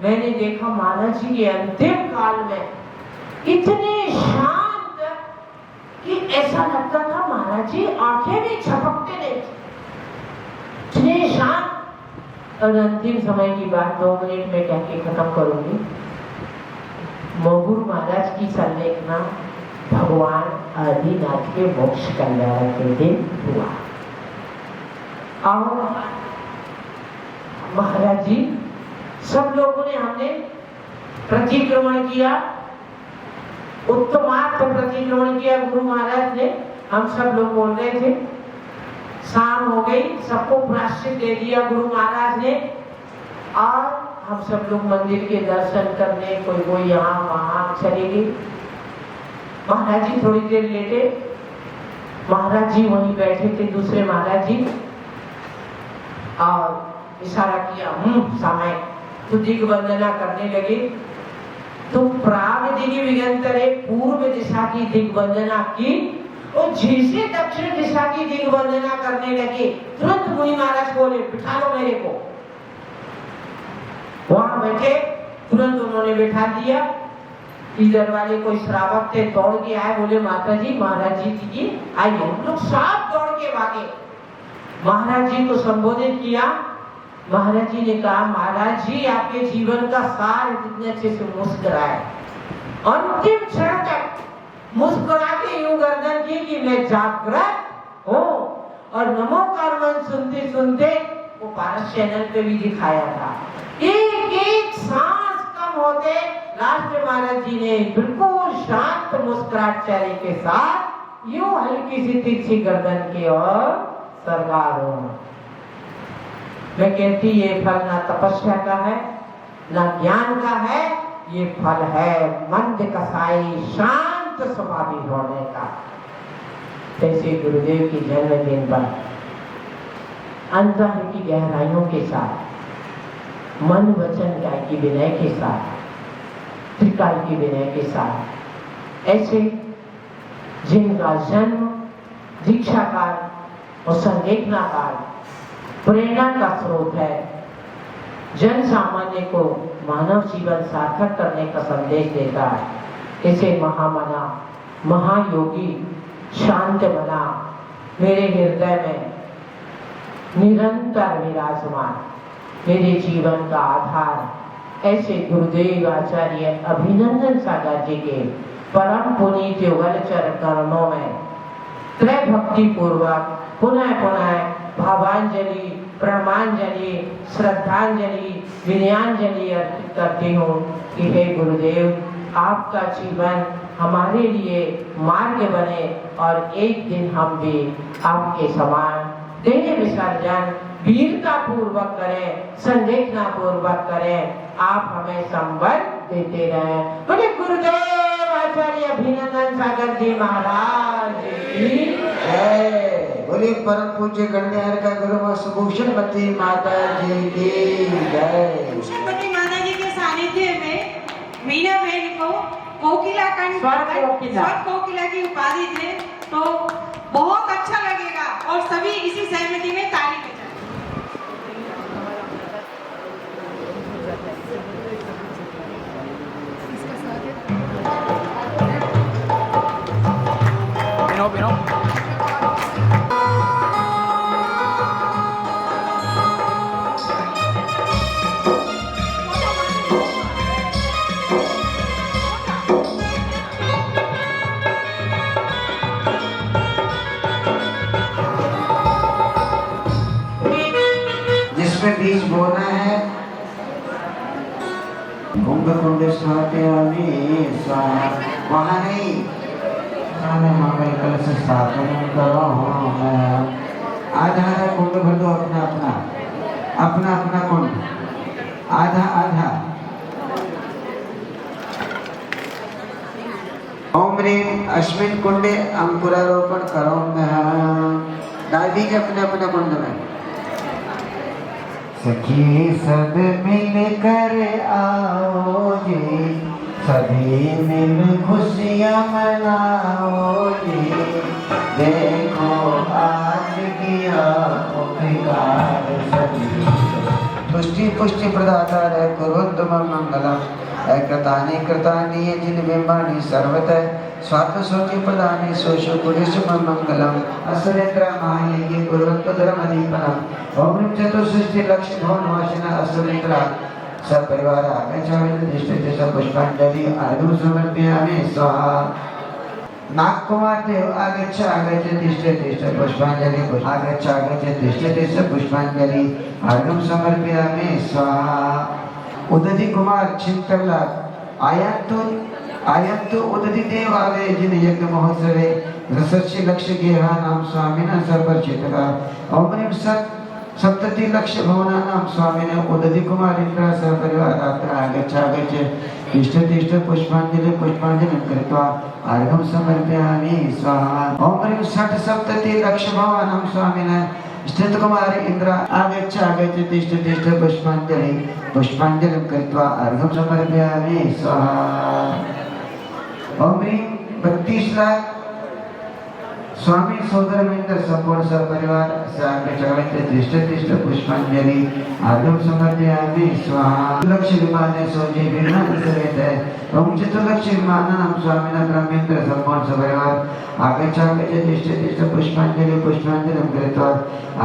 मैंने देखा महाराज जी के अंतिम काल में इतने शांत कि ऐसा लगता था महाराज जी आंखें भी झपकते नहीं, इतने शांत। और अंतिम समय की बात 2 मिनट में कह के खत्म करूंगी। गुरु महाराज की संलेखना भगवान आदिनाथ के मोक्ष कल्याण के दिन हुआ। और महाराज जी सब लोगों ने, हमने प्रतिक्रमण किया, उत्तमार्थ प्रतिक्रमण किया गुरु महाराज ने। हम सब लोग बोल रहे थे, शाम हो गई, सबको प्रायश्चित दे दिया गुरु महाराज ने। और हम सब लोग मंदिर के दर्शन करने, कोई यहाँ वहां चले गए। महाराज जी थोड़ी देर लेटे, महाराज जी वहीं बैठे थे, दूसरे महाराज जी, और इशारा किया समय, तो दिग्वंदना करने लगे। तो प्राग दिग विगंतरे, पूर्व दिशा की दिग्वंदना की, और जैसे दक्षिण दिशा की दिग्वंदना करने लगे, तुरंत मुनि महाराज बोले बिठा लो मेरे को। वहां बैठे, तुरंत उन्होंने बैठा दिया। इधर वाले कोई श्रावक थे, दौड़ के आए, बोले माता जी महाराज जी की आइए। हम लोग साफ दौड़ के भागे, महाराज जी को संबोधित किया। महाराज जी ने कहा महाराज जी आपके जीवन का सार कितने अच्छे से मुस्कुराए, अंतिम क्षण तक मुस्कुरा के यूं गर्दन की कि मैं जागृत हूँ। और नमो कारमन सुनते सुनते वो पारस चैनल पे भी दिखाया था, एक एक सांस कम होते लास्ट में महाराज जी ने बिल्कुल शांत मुस्कुराहट चेहरे के साथ यूं हल्की सी तिरछी गर्दन की ओर सरकार हो। मैं कहती ये फल ना तपस्या का है ना ज्ञान का है, ये फल है मंद कसाई शांत स्वभावी होने का। जैसे गुरुदेव की जन्मदिन पर अंतर की गहराइयों के साथ, मन वचन काय की विनय के साथ, त्रिकाल की विनय के साथ, ऐसे जिनका जन्म दीक्षा काल और संलेखना काल प्रेरणा का स्रोत है, जन सामान्य को मानव जीवन सार्थक करने का संदेश देता है, इसे महामना महायोगी शांत मना मेरे हृदय में निरंतर विराजमान, मेरे जीवन का आधार ऐसे गुरुदेव आचार्य अभिनंदन सागर जी के परम पुनीत युगल चरणों में त्रय भक्ति पूर्वक पुनः पुनः भावांजलि, प्रेमांजलि, श्रद्धांजलि, विनयांजलि अर्पित करती हूँ कि हे गुरुदेव आपका जीवन हमारे लिए मार्ग बने और एक दिन हम भी आपके समान देह विसर्जन वीरता पूर्वक करें, संलेखना पूर्वक करें। आप हमें संबल देते रहें। बोले गुरुदेव आचार्य अभिनंदन सागर जी महाराज की जय। बोले परम पूज्य गण्यार का गुरु सुभूषणवती माता जी की जय। भूषणवती माता जी के सानिध्य में मीना बहन को कोकिला कंठ स्वर कोकिला की उपाधि दे तो बहुत अच्छा लगेगा और सभी इसी सहमति में ताली बजाएं। जिसमें बीज बोना है कुंभ कुंड वहाँ नहीं, हमें कल से स्थापन करो। आधा कुंड भर दो, अपना अपना कुंड। आधा आधा। ओम ह्रीं अस्मिन् कुंडे अंकुरारोपण करोम्यहम्। डाल दीजिए अपने अपने कुंड में। सखी सब मिल कर आओ जी, सभी मिल खुशियाँ मनाओ जी। देखो आज किया उपकार सभी। तुष्टि पुष्टि प्रदाता रे कुरुद्दम मंगलम। कृतानि कृतानि जिन बिंबानि सर्वतः स्वात्म सोचि प्रदानि सोशो पुरुष मंगलम। असुरेंद्र माये गुरुत्व धर्म दीपनम। ओम चतुष्षष्टि लक्ष्य भवन वासिना असुरेंद्र सब परिवार आगच्छामि दृष्टि सब पुष्पांजलि अर्घ्यं समर्पयामि स्वाहा। नागकुमार देव आगच्छ आगच्छ तिष्ठ पुष्पांजलि आगच्छ आगच्छ तिष्ठ पुष्पांजलि अर्घ्यं समर्पयामि स्वाहा। उदधि कुमार चिंतला आयंतु उदधि देव आवे जिन यज्ञ महोत्सवे रसस्य लक्ष्य गेहा नाम स्वामिना सर्वचितका। ओम ह्रीं सप्तति लक्ष्य भवना नाम स्वामिना उदधि कुमार इंद्र सपरिवार अत्र आगच्छ आगच्छ तिष्ठ पुष्पांजलि कृत्वा अर्घ्यं समर्पयामि स्वाहा। ओम ह्रीं षट् सप्तति लक्ष्य भवनां स्वामिना स्थित कुमार इंद्र आगच्छ आगच्छ तिष्ठ पुष्पांजलि कृत्वा अर्घ्यं समर्पयामि स्वाहा। ओम ह्रीं 32 लाख स्वामी सोदरमिंद्र संपूर्ण सपरिवार तिष्ठ पुष्पांजलि अर्घ्यं समर्पयामि स्वाहा। लक्ष्य विमाने सोजे विमान समेत ओम चतुर्लक्ष्य विमानानां स्वामिना ब्रह्मेंद्र संपूर्ण सपरिवार आगच्छ आगच्छ तिष्ठ पुष्पांजलि कृत्वा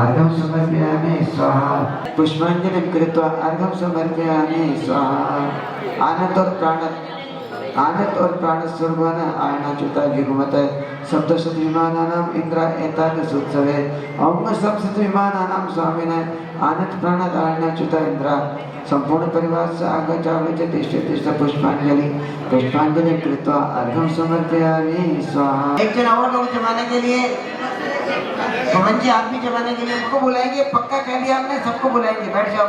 अर्घ्यं समर्पयामि स्वाहा। पुष्पांजलि कृत्वा अर्घ्यं समर्पयामि स्वाहा। आनंद और प्राण स्वर्गवान आयनाच्युता जिगुमत सप्तशत विमानानां इंद्र एतादृश उत्सवे ओम सप्तशत विमानानां स्वामिने आनंद प्राण आयनाच्युता इंद्र संपूर्ण परिवार से आगच्छ आगच्छ तिष्ठ पुष्पांजलि कृत्वा अर्घ्यं समर्पयामि स्वाहा। एक जन और लोग जमाने के लिए पवन जी आप भी जमाने के लिए उनको बुलाएंगे। पक्का कह दिया हमने, सबको बुलाएंगे। बैठ जाओ,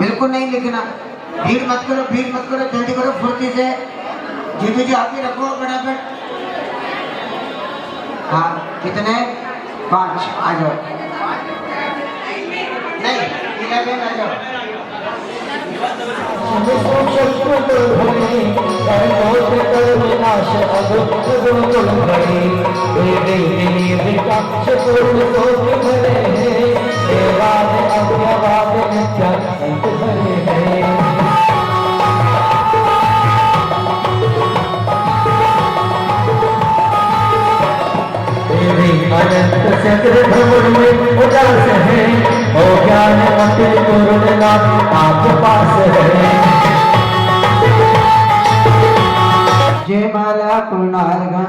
बिल्कुल नहीं लिखना। भीड़ मत करो, जल्दी करो फुर्ती से। जीतू जी आप ही रखो फटाफट। हाँ कितने? 5 आ जाओ। नहीं 11 आ जाओ। अनंत चक्र भ्रमण में उदास है, ओ ज्ञान अति पूर्णनाथ आपके पास है। जय माला पूर्णार्घ्यं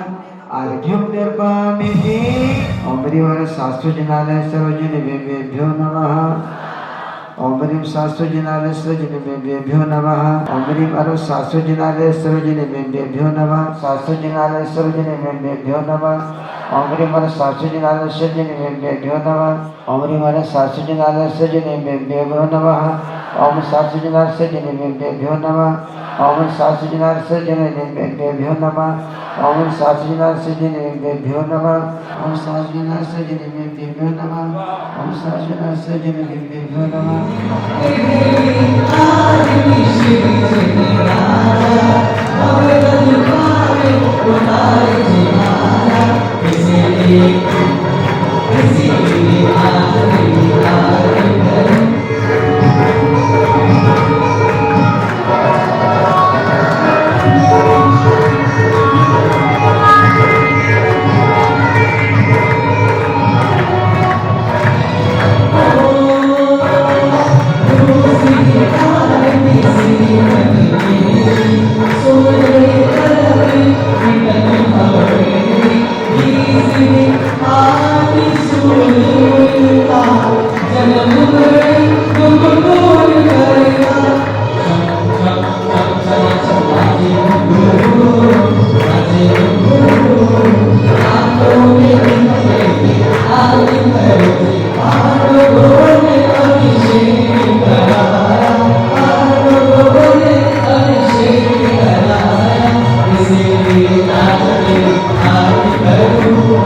अर्घ्यं निर्मामि। ओम ह्रीं शास्त्रजनालय सर्वजनेभ्यो नमः। ओम ह्रीं शास्त्रजनालय सर्वजनेभ्यो नमः। ओम ह्रीं शास्त्रजनालय सर्वजनेभ्यो नमः। शास्त्रजनालय सर्वजनेभ्यो नमः। ओम ह्रीं शास्त्रजनालय सर्वजनेभ्यो नमः। ओम ह्रीं शास्त्रजनालय सर्वजनेभ्यो नमः। ओम शास्त्रजनालय सर्वजनेभ्यो नमः। ओम शास्त्रजनालय सर्वजनेभ्यो नमः। ओम शास्त्रजनालय सर्वजनेभ्यो नमः। ओम शास्त्रजनालय सर्वजनेभ्यो नमः। ओम शास्त्रजनालय सर्वजनेभ्यो नमः। Oh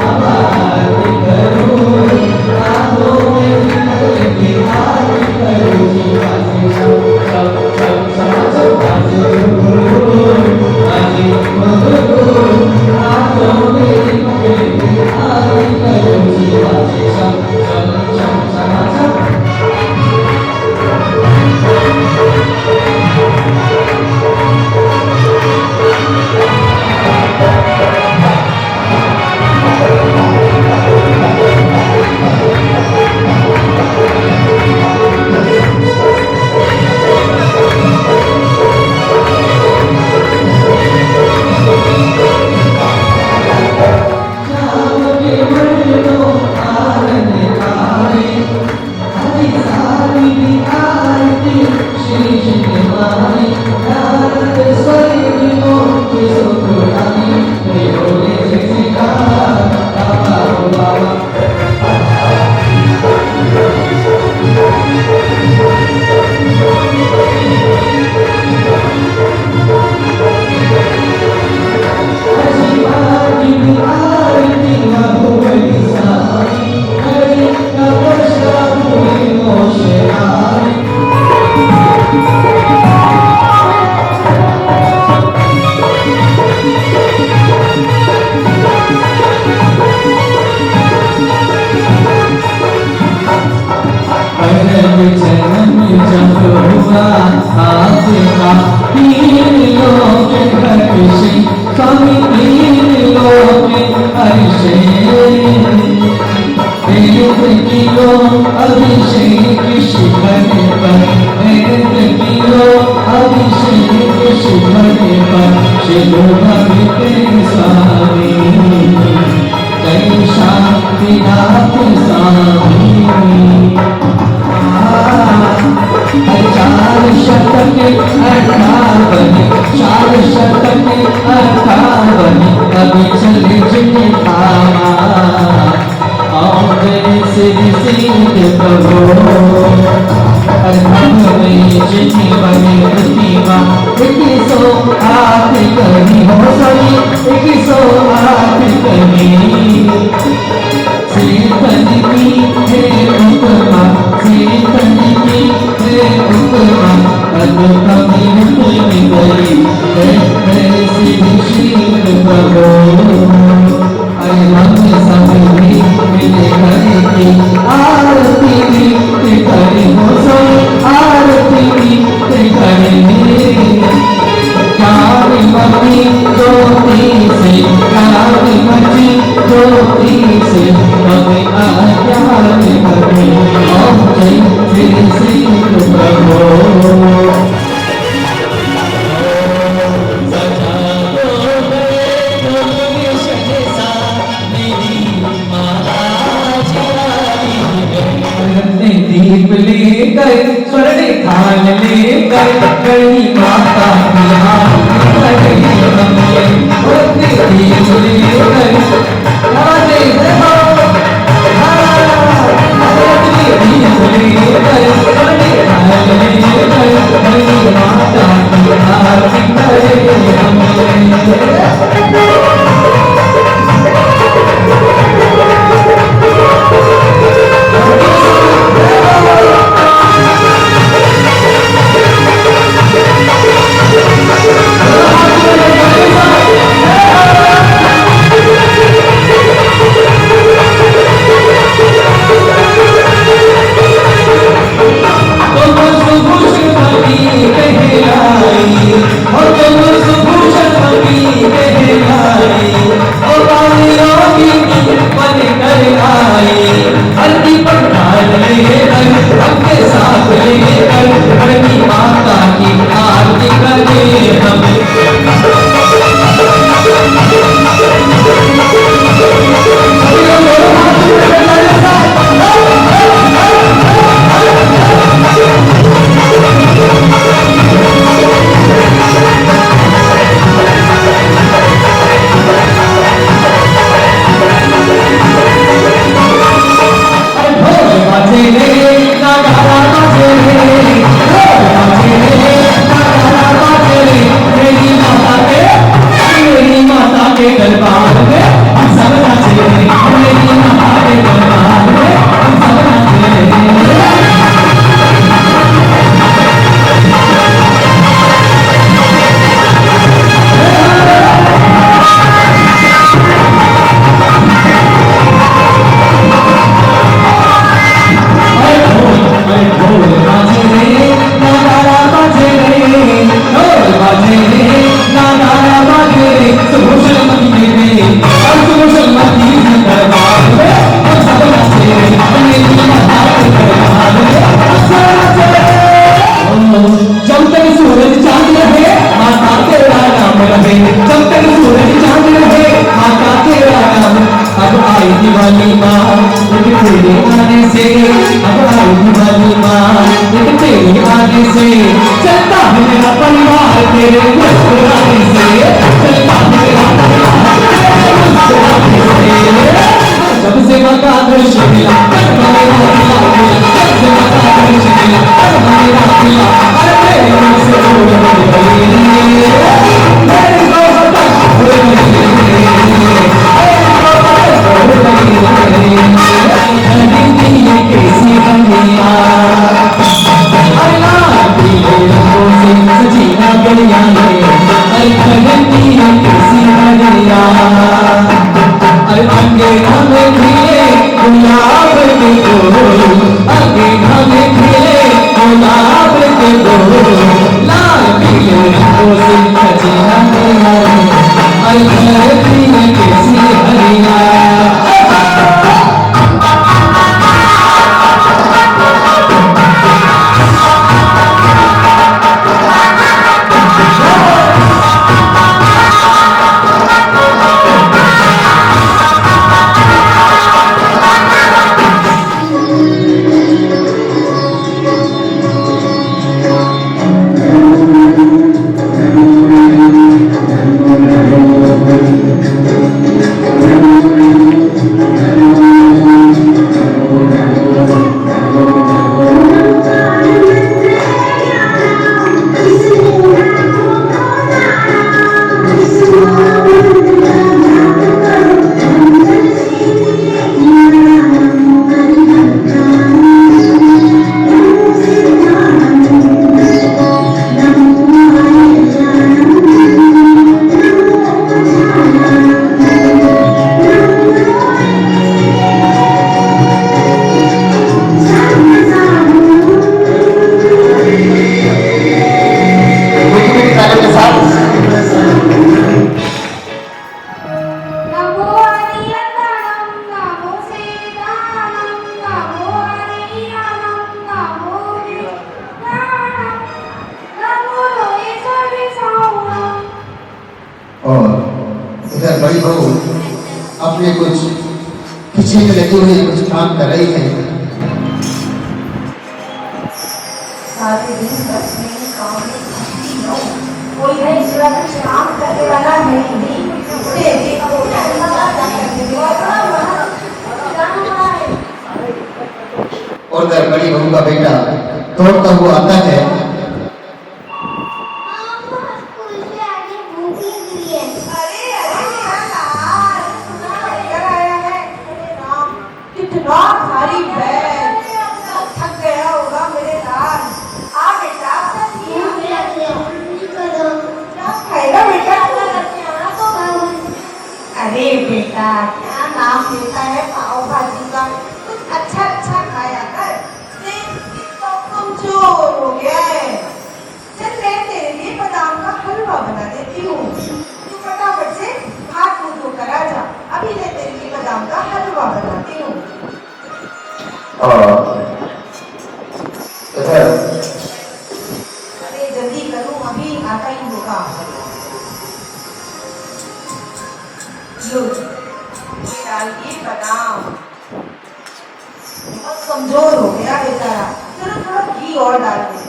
आरती करूं आंखों में विमल की आरती करूं शिवाजी शम शम शम शम शिवाजी गुरु आजी गुरु आंखों में विमल की आरती करूं शिवाजी शम शम शम शम आएगी वाली माँ एक तेरे आने से, अब आएगी वाली माँ एक तेरे आने से, चलता है मेरा परिवार तेरे मुस्कुराने से, चलता है मेरा परिवार तेरे मुस्कुराने से। जब से मका दर्श मिला जब मेरा दिला मिला, जब से मका दर्श मिला जब मेरा दिला, अरे तेरे मुँह से बोल मेरी मेरी को बताश हो गई कैसी बनिया, अरे लाल पीले रंगों से सजीना गलिया ने, अरे खगनी कैसी बनिया, अरे अंगेरा में खिले गुलाब के फूल, अंगेरा में खिले गुलाब के फूल, लाल पीले रंगों से सजीना गलिया ने, अरे धरती में कैसी हरिया। बड़ी बहू अपने कुछ पीछे में लगी हुई कुछ काम कर रही है। सारे दिन तस्वीर काम में घुसती हो, कोई है इस तरह कुछ काम करने वाला है नहीं, उसे देखो और उधर बड़ी बहू का बेटा दौड़ता हुआ आता है। अरे बेटा क्या नाम लेता है पाव भाजी का, कुछ अच्छा अच्छा खाया कर, तो कमजोर हो गया है। चल मैं तेरे लिए बादाम का हलवा बना देती हूँ, तू फटाफट से हाथ मुंह धो कर आ जा, अभी मैं तेरे लिए बादाम का हलवा बनाती हूँ। अरे जल्दी करूँ, अभी आता ही होगा। लो डालिए बादाम, बहुत कमजोर हो गया बेचारा, चलो थोड़ा घी और डाल दे।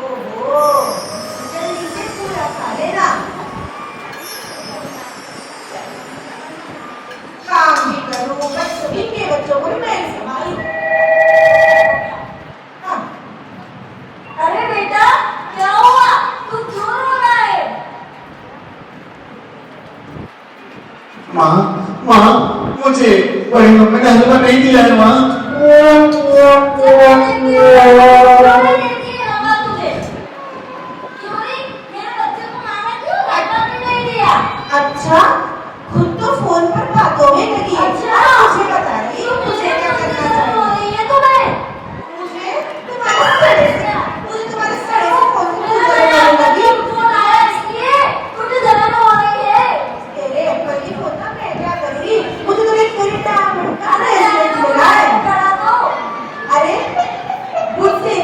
ओहो जल्दी से पूरा खा लेना, काम भी करूँ, बच्चों भी के बच्चों को भी मैं संभालूं। अरे बेटा क्या हुआ, तू क्यों रो रहा है? माँ माँ मुझे बड़ी मम्मी ने हलवा नहीं दिया है माँ। अच्छा खुद तो फोन पर बातों में लगी, अच्छा मुझे बता रही हूँ मुझे क्या करना चाहिए। मुझे तुम्हारे सड़े से फोन लगी, फोन आया इसलिए मुझे जलन हो रही है। तेरे एप्पल की फोन ना मैं क्या करूँगी, मुझे तो एक मिनट मिला है। अरे मुझसे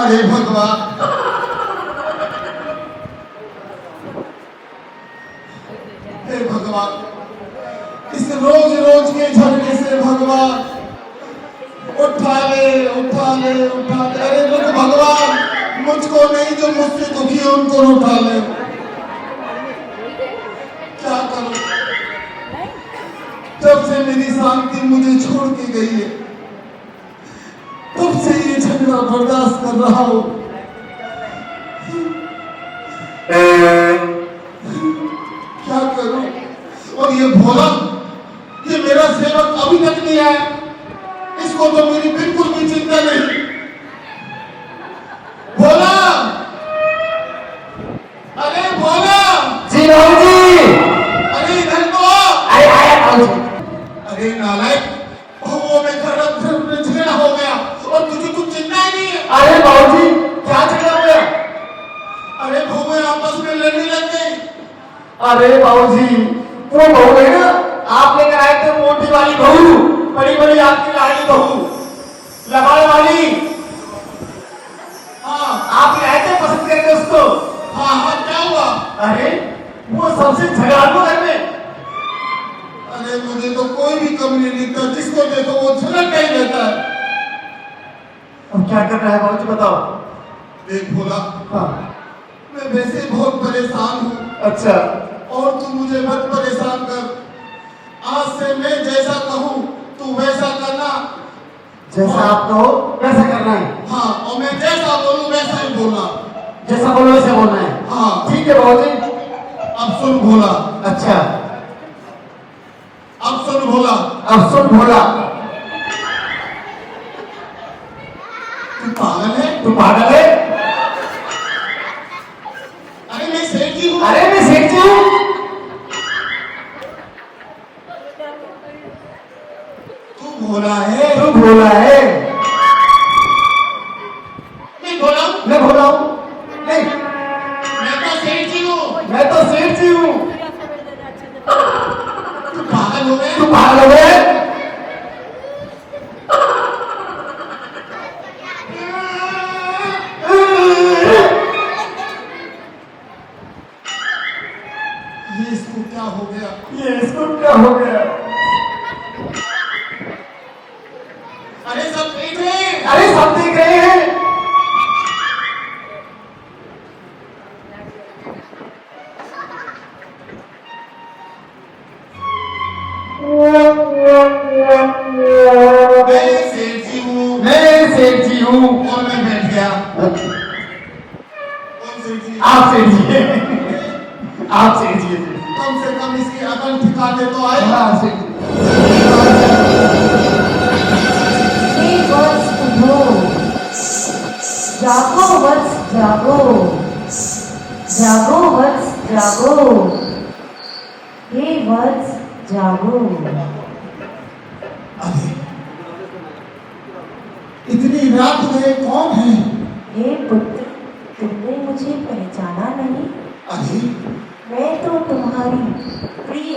अरे भगवान, हे भगवान, इस रोज रोज के झगड़े से भगवान उठा ले, उठा ले, उठा ले। अरे रुक भगवान, मुझको नहीं, जो मुझसे दुखी है उनको उठा ले। क्या करूं, जब से मेरी शांति मुझे छोड़ के गई है तब से ये झगड़ा बर्दाश्त कर रहा हूं। क्या करूं? और ये भोला, ये मेरा सेवक अभी तक नहीं आया, इसको तो मेरी बिल्कुल भी चिंता नहीं। भोला, अरे भोला, जी बाबूजी। अरे इधर तो आ। आया बाबूजी। अरे नालायक, वो में झगड़ा हो गया और तुझे कुछ चिंता ही नहीं है। अरे बाबूजी, क्या झगड़ा हो गया? अरे भूमे आपस में लड़ने लग गई। अरे बाबूजी, वो बहू है ना, आप लेकर आए थे, मोटी वाली बहू, बड़ी बड़ी आपकी लाडली बहू, लबाड़ वाली। हाँ आप लाए थे पसंद करके उसको। हाँ हाँ, क्या हुआ? अरे वो सबसे झगड़ालू घर में। अरे मुझे तो कोई भी कमी नहीं दिखता, जिसको देखो वो झगड़ता ही रहता है। अब क्या कर रहा है बाबूजी, बताओ। देख भोला, हाँ। मैं वैसे बहुत परेशान हूँ अच्छा, और तू मुझे मत परेशान कर। आज से मैं जैसा कहूँ तू वैसा करना। जैसा आप कहो वैसा करना है। हाँ, और मैं जैसा बोलूँ वैसा ही बोलना। जैसा बोलो वैसा बोलना है। हाँ ठीक है बाबूजी। अब सुन भोला, अच्छा, अब सुन भोला, अब सुन भोला। तू पागल है? तू पागल है? अरे मैं सेठ जी हूँ। अरे मैं सेठ जी हूँ। तू भोला है। तू भोला है। मैं भोला हूँ। मैं भोला हूँ? नहीं, मैं तो सेठ जी हूँ। मैं तो सेठ जी हूँ। तू पागल हो गए? तू पागल हो गए? ये इसको क्या हो गया? ये इसको क्या हो गया? अरे सब ठीक है? अरे सब देख रहे हैं। मैं सेठ जी हूँ। मैं सेठ जी हूँ। और मैं बैठ गया। कौन सेठ जी? आप सेठ जी हैं। आप सेठ जी हैं। कम से कम इसकी अकल ठिकाने तो आए। हाँ सेठ जी। हे वत्स उठो, जागो वत्स जागो, जागो वत्स जागो, हे वत्स जागो। अरे इतनी रात में कौन है? हे पुत्र, तुमने मुझे पहचाना नहीं? अरे मैं तो तुम्हारी प्रिय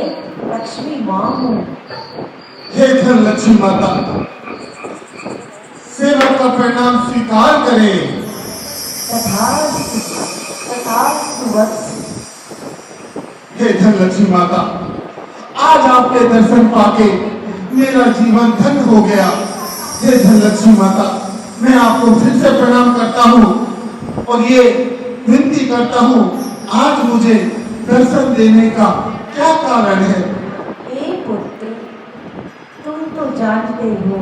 लक्ष्मी माँ हूँ। हे धन लक्ष्मी माता, सेवक का प्रणाम स्वीकार करें। तथास्तु, तथास्तु वत्स। हे धन लक्ष्मी माता, आज आपके दर्शन पाके मेरा जीवन धन्य हो गया। हे धन लक्ष्मी माता, मैं आपको फिर से प्रणाम करता हूँ और ये विनती करता हूँ, आज मुझे दर्शन देने का क्या कारण है? हे पुत्र, तुम तो जानते हो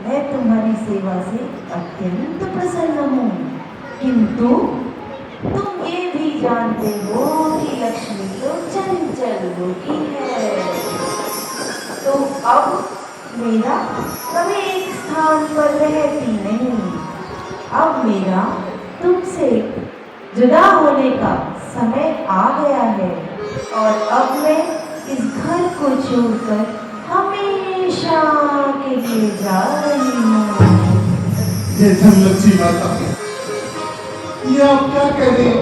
मैं तुम्हारी सेवा से अत्यंत प्रसन्न हूँ, किंतु तुम ये भी जानते हो कि लक्ष्मी तो चंचल होती है, तो अब मेरा कभी एक स्थान पर रहती नहीं। अब मेरा तुमसे जुदा होने का समय आ गया है और अब मैं इस घर को छोड़कर हमेशा के लिए जा रही हूँ। हे धन लक्ष्मी माता, ये आप क्या कह रही हो?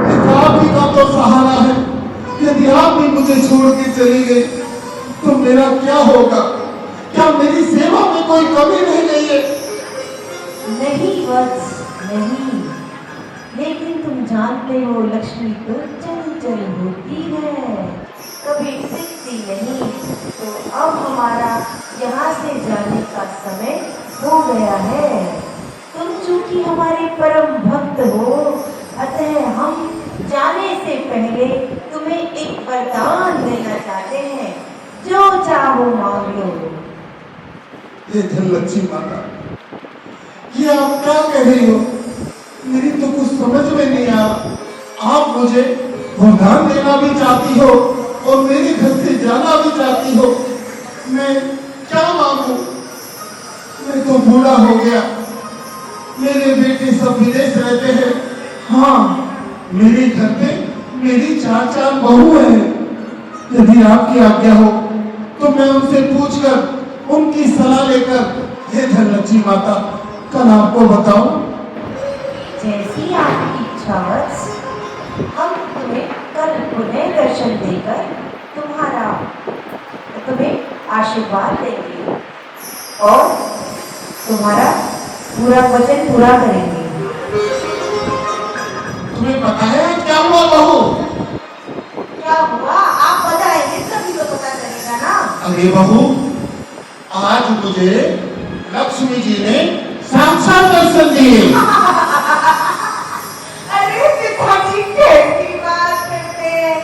एक आप ही का तो सहारा है। यदि आप भी मुझे छोड़ के चली गई तो मेरा क्या होगा? क्या मेरी सेवा में कोई कमी रह गई है? नहीं वत्स नहीं, लेकिन तुम जानते हो लक्ष्मी तो चंचल होती है, कभी टिकती नहीं। तो अब हमारा यहाँ से जाने का समय हो गया है। तुम चूंकि हमारे परम भक्त हो, अतः हम जाने से पहले तुम्हें एक वरदान देना चाहते हैं, जो चाहो मांग लो। हे धनलक्ष्मी माता, ये आप क्या कह रही हो? मेरी तो कुछ समझ में नहीं आ। आप मुझे वरदान देना भी चाहती हो और मेरे घर से जाना भी चाहती हो। मैं क्या मांगू? मैं तो बूढ़ा हो गया, मेरे बेटे सब विदेश रहते हैं। हाँ, मेरे घर पे मेरी 4 बहू है। यदि आपकी आज्ञा हो तो मैं उनसे पूछकर, उनकी सलाह लेकर, हे धनलक्ष्मी माता, कल आपको बताऊं। जैसी आपकी इच्छा वत्स, हम तुम्हें कल पुनः दर्शन देकर तुम्हें आशीर्वाद देंगे और तुम्हारा पूरा वचन पूरा करेंगे। तुम्हें पता है क्या हुआ बहू? क्या हुआ आप बताएंगे तभी तो पता चलेगा ना। अरे बहू, आज मुझे लक्ष्मी जी ने साक्षात दर्शन दिए। अरे पिताजी कैसी बात करते हैं?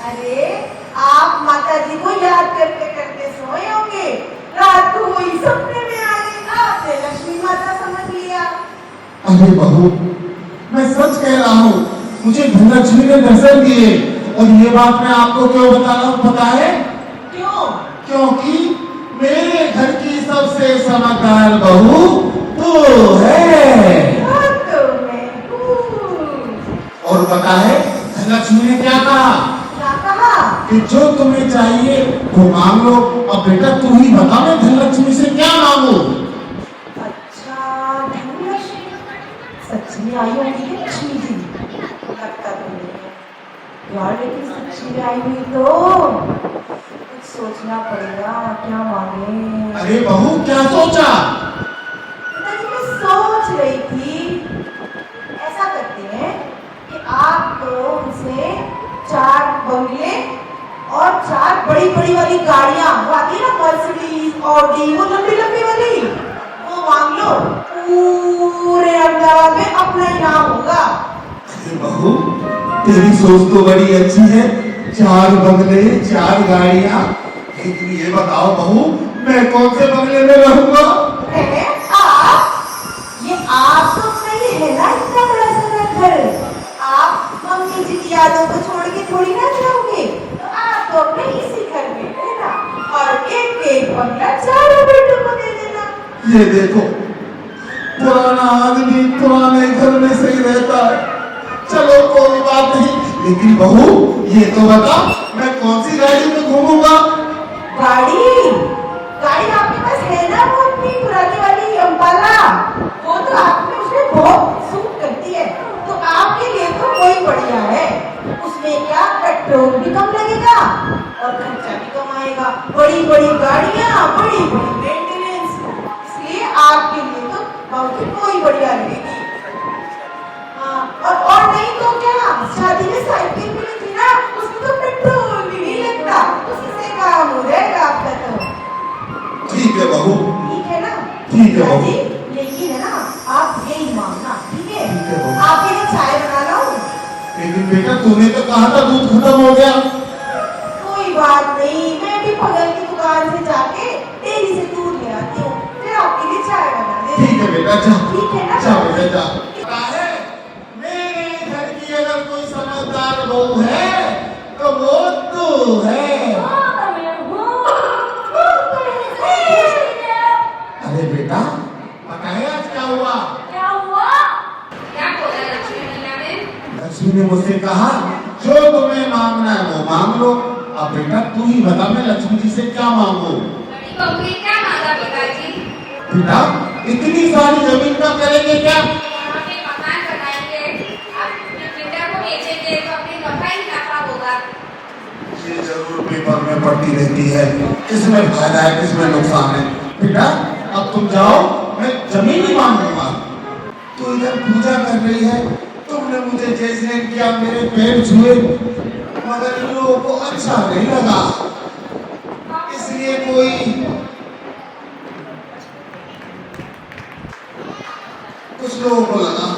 अरे आप माता जी को याद करते करते सोए होंगे, रात को वही सपने में आ गई, आपने लक्ष्मी माता समझ लिया। अरे बहू, मैं सच कह रहा हूँ, मुझे धनलक्ष्मी ने दर्शन दिए। और ये बात मैं आपको क्यों बता रहा हूँ पता है? क्यों? क्योंकि मेरे घर की सबसे समझदार बहू तो है। और पता है धनलक्ष्मी ने क्या कहा? क्या कहा? कि जो तुम्हें चाहिए वो मांग लो। अब बेटा तू ही बता, मैं धनलक्ष्मी से क्या मांगू? अच्छा, धनलक्ष्मी सच में आई होगी लक्ष्मी जी? लगता तो नहीं है यार, लेकिन सच्ची में आई हुई तो कुछ सोचना पड़ेगा, क्या मांगे। अरे बहू क्या सोचा? पिताजी मैं सोच रही थी, ऐसा करते हैं कि आप तो उनसे 4 बंगले और 4 बड़ी बड़ी वाली गाड़ियां, वो आती है ना मर्सिडीज, ऑडी, वो लंबी लंबी वाली, वो मांग लो। पूरे अहमदाबाद में अपना ही नाम होगा। अरे बहू, तेरी सोच तो बड़ी अच्छी है, 4 बंगले 4 गाड़ियां। लेकिन ये बताओ बहू, मैं कौन से बंगले में रहूंगा? ये आप तो नहीं है ना इतना बड़ा सारा घर, आप मम्मी जी की यादों को छोड़ के थोड़ी ना जाओगे, तो आप तो अपने इसी घर में रहना और एक एक बंगला 4 बेटों को दे देना। ये देखो, पुराना आदमी पुराने घर में सही रहता है। चलो कोई बात नहीं, लेकिन बहू ये तो बता, मैं कौन सी गाड़ी में घूमूंगा? गाड़ी आपके पास है ना, वो अपनी पुरानी वाली अम्बाला, वो तो आपने उसमें बहुत सूट करती है, तो आपके लिए तो कोई बढ़िया है। उसमें क्या पेट्रोल भी कम लगेगा और खर्चा भी कम आएगा। बड़ी बड़ी गाड़ियाँ, बड़ी बड़ी मेंटेनेंस, इसलिए आपके लिए तो बहुत कोई बढ़िया लगेगी। और नहीं तो क्या, शादी में साइकिल मिली थी ना, उसमें तो पेट्रोल भी नहीं लगता, उसी से काम हो जाएगा आपका। तो ठीक है बहू, ठीक है ना? ठीक है बहू। लेकिन है ना, आप यही मांगना, ठीक है? ठीक है बहू। आपके लिए चाय बना लाऊं? लेकिन बेटा तूने तो कहा था दूध खत्म हो गया। कोई बात नहीं, मैं भी बगल की दुकान से जाके डेयरी से दूध ले आती हूँ, फिर आपके लिए चाय बना देती ठीक है बेटा, जा। ठीक है ना? जा बेटा जा। मेरे घर की अगर कोई समझदार बहू है तो वो तू है। अरे बेटा बताए आज क्या हुआ? क्या हुआ? क्या बोला लक्ष्मी मैया ने? लक्ष्मी ने मुझसे कहा जो तुम्हें मांगना है वो मांग लो। अब बेटा तू ही बता, मैं लक्ष्मी जी से क्या मांगू? बड़ी बहू ने क्या मांगा पिताजी? बेटा इतनी सारी जमीन का करेंगे क्या? अपने मकान बनाएंगे, अपनी पिता को बेचेंगे तो अपनी नफा ही नफा होगा। ये जरूर पेपर में पढ़ती रहती है, किसमें फायदा है किसमें नुकसान है। बेटा अब तुम जाओ, मैं जमीन ही मांगूंगा। तू इधर पूजा कर रही है, तुमने मुझे जय स्नेह किया, मेरे पैर छुए, मगर इन लोगों को अच्छा नहीं लगा, इसलिए कुछ लोगों को लगा।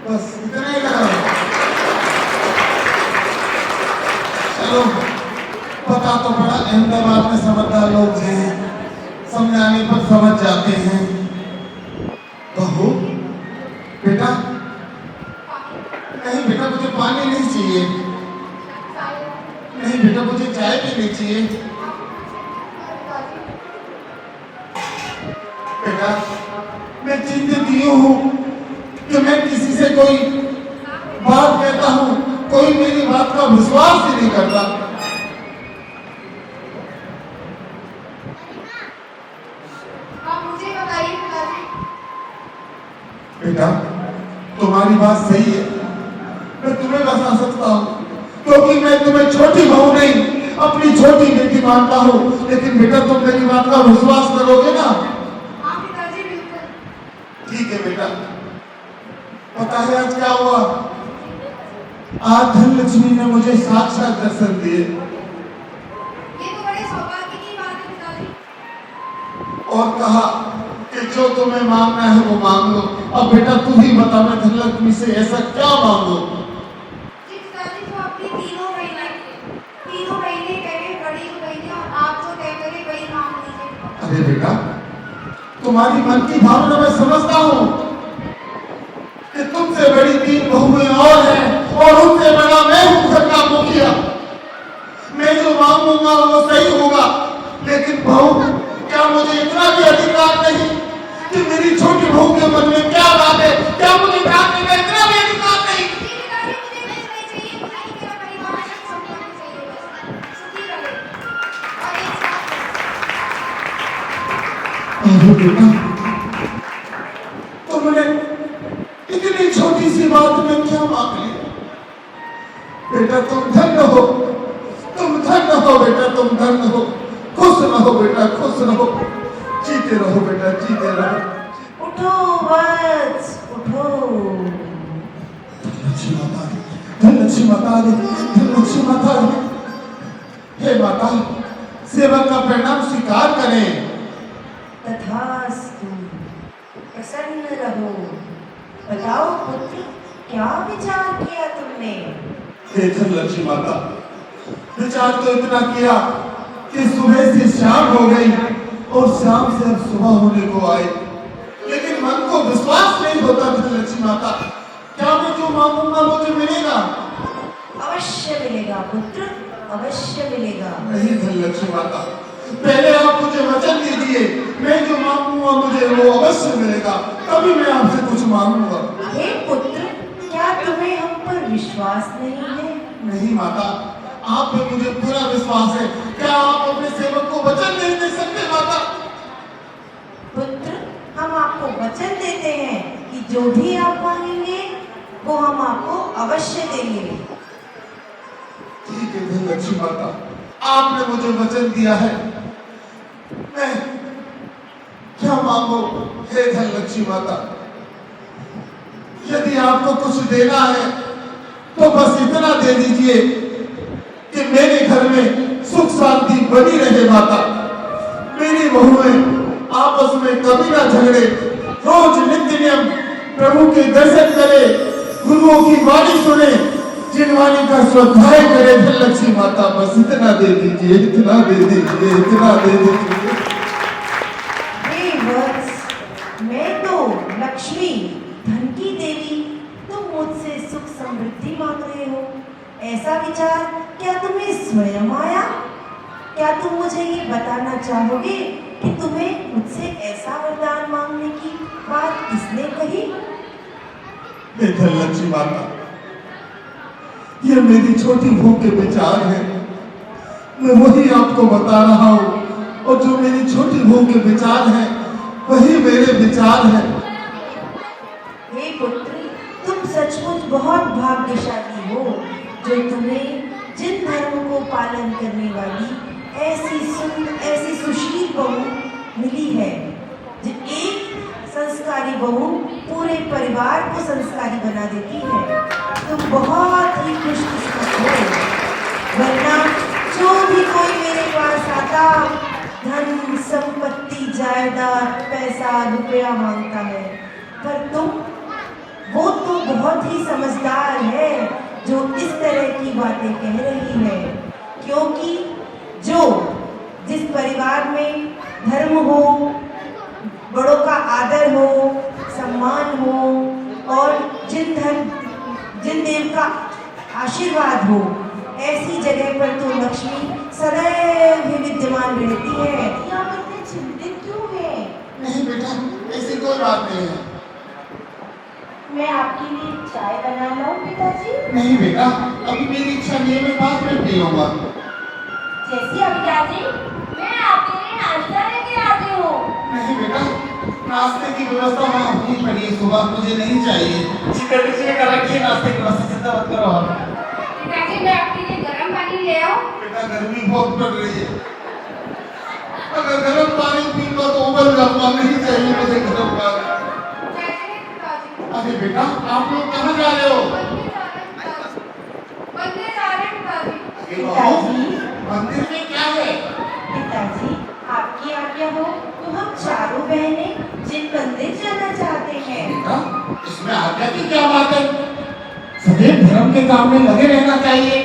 बस इतना ही लगा। चलो, पता तो पड़ा, अहमदाबाद में समझदार लोग हैं, समझाने पर समझ जाते हैं। बहू, बेटा, नहीं बेटा, मुझे पानी नहीं चाहिए, नहीं बेटा, मुझे चाय भी नहीं चाहिए। बेटा, मैं चिंतित ये हूँ कि मैं किसी से कोई बात कहता हूँ, कोई मेरी बात का विश्वास ही नहीं करता। आप मुझे बताइए पिताजी। बेटा, तुम्हारी बात सही है, मैं तुम्हें बता सकता हूँ, क्योंकि मैं तुम्हें छोटी बहू नहीं, अपनी छोटी बेटी मानता हूँ। लेकिन बेटा, तुम मेरी बात का विश्वास करोगे ना? हाँ पिताजी, बिल्कुल। ठीक है बेटा। पता है आज क्या हुआ? आज धनलक्ष्मी ने मुझे साक्षात दर्शन दिए ये तो बड़े सौभाग्य की बात है पिताजी। और कहा कि जो तुम्हें मांगना है वो मांग लो। अब बेटा तू ही बता, मैं धनलक्ष्मी से ऐसा क्या मांगू? जी पिताजी, तो अपनी तीनों बहनें कहे, बड़ी जो बहनें और आप जो तय करे वही मांग लीजिए। अरे बेटा, तुम्हारी मन की भावना मैं समझता हूँ कि तुमसे बड़ी 3 बहुएं और हैं, और उनसे बड़ा मैं हूँ घर का मुखिया। मैं जो मांगूंगा वो सही होगा, लेकिन बहू, क्या मुझे इतना भी अधिकार नहीं कि मेरी छोटी बहू के मन में क्या बात है, क्या मुझे जानने का इतना भी अधिकार नहीं? जी पिताजी, मुझे कुछ नहीं चाहिए, खाली मेरा परिवार सुख समृद्धि चाहिए, बस सुखी रहे और एक साथ रहे। अरे बेटा, तुमने इतनी छोटी सी बात में क्या मांग लिया? बेटा तुम धन्य हो, तुम धन्य हो बेटा, तुम धन्य हो। खुश रहो बेटा, खुश रहो, जीते रहो बेटा, जीते रहो। उठो वत्स, उठो। धनलक्ष्मी माता दी, धनलक्ष्मी माता दी, धनलक्ष्मी माता दी। हे माता, सेवक का प्रणाम स्वीकार करें। तथास्तु, प्रसन्न रहो। बताओ पुत्र, क्या विचार किया तुमने? हे धनलक्ष्मी माता, विचार तो इतना किया कि सुबह से शाम हो गई और शाम से अब सुबह होने को आए, लेकिन मन को विश्वास नहीं होता। धनलक्ष्मी माता, क्या मैं जो मांगूंगा मुझे मिलेगा? अवश्य मिलेगा पुत्र, अवश्य मिलेगा। नहीं धनलक्ष्मी माता, पहले आप मुझे वचन दीजिए, मैं जो मांगूंगा मुझे वो अवश्य मिलेगा, तभी मैं आपसे कुछ मांगूंगा। हे पुत्र, क्या तुम्हें हम पर विश्वास नहीं है? नहीं माता, आप पे मुझे पूरा विश्वास है। क्या आप अपने सेवक को वचन नहीं दे सकते माता? पुत्र, हम आपको वचन देते हैं कि जो भी आप मांगेंगे वो हम आपको अवश्य देंगे। ठीक है धनलक्ष्मी माता, आपने मुझे वचन दिया है, मैं क्या मांगू? हे धनलक्ष्मी माता, यदि आपको कुछ देना है तो बस इतना दे दीजिए कि मेरे घर में सुख शांति बनी रहे माता। मेरी बहुएं आपस में कभी ना झगड़े, रोज नित्य नियम प्रभु के दर्शन करे, गुरुओं की वाणी सुने, जिनवाणी का स्वाध्याय करे। धनलक्ष्मी माता, बस इतना दे दीजिए, इतना दे दीजिए, इतना दे दीजिए। हे वत्स, मैं तो लक्ष्मी, धन की देवी, तुम मुझसे सुख समृद्धि मांग रहे हो, ऐसा विचार क्या तुम्हें स्वयं आया? क्या तुम मुझे ये बताना चाहोगे कि तुम्हें मुझसे ऐसा वरदान मांगने की बात किसने कही? हे धनलक्ष्मी माता, ये मेरी छोटी बहू के विचार हैं, मैं वही आपको बता रहा हूँ, और जो मेरी छोटी बहू के विचार हैं वही मेरे विचार हैं। हे पुत्र, तुम सचमुच बहुत भाग्यशाली हो जो तुम्हें जिन धर्म को पालन करने वाली ऐसी सुशील बहू मिली है। बहू पूरे परिवार को संस्कारी बना देती है। तुम बहुत ही खुशकिस्मत हो, वरना जो भी कोई मेरे पास आता धन संपत्ति जायदाद पैसा रुपया मांगता है, पर तुम वो तो बहुत ही समझदार है जो इस तरह की बातें कह रही है। क्योंकि जिस परिवार में धर्म हो, बड़ों का आदर हो, सम्मान हो और जिन देव का आशीर्वाद हो, ऐसी जगह पर तो लक्ष्मी सदैव ही विद्यमान रहती है। आप इतने चिंतित क्यों हैं? नहीं बेटा, ऐसी कोई बात नहीं है। मैं आपके लिए चाय बना लाऊं पिताजी? नहीं बेटा, अभी मेरी इच्छा नहीं है, मैं 5 मिनट नहीं लूंगा। जैसी अब पिताजी, मैं आपके लिए नाश्ता लेके आती हूँ। नहीं बेटा, नाश्ते की व्यवस्था वहाँ होनी पड़ी है, सुबह मुझे नहीं चाहिए। चिकन का रखिए नाश्ते की व्यवस्था, चिंता मत करो आप। पिताजी मैं आपके लिए गर्म पानी ले आऊं? बेटा गर्मी बहुत पड़ रही है, अगर गर्म पानी पीऊंगा तो उबल जाऊंगा, नहीं चाहिए मुझे गर्म पानी। अरे बेटा, आप लोग कहाँ जा रहे हो? मंदिर में क्या है? पिताजी आपकी आज्ञा हो तो हम चारों बहनें जिन मंदिर जाना चाहते हैं। बेटा, इसमें आज्ञा की क्या बात है? सदैव धर्म के काम में लगे रहना चाहिए।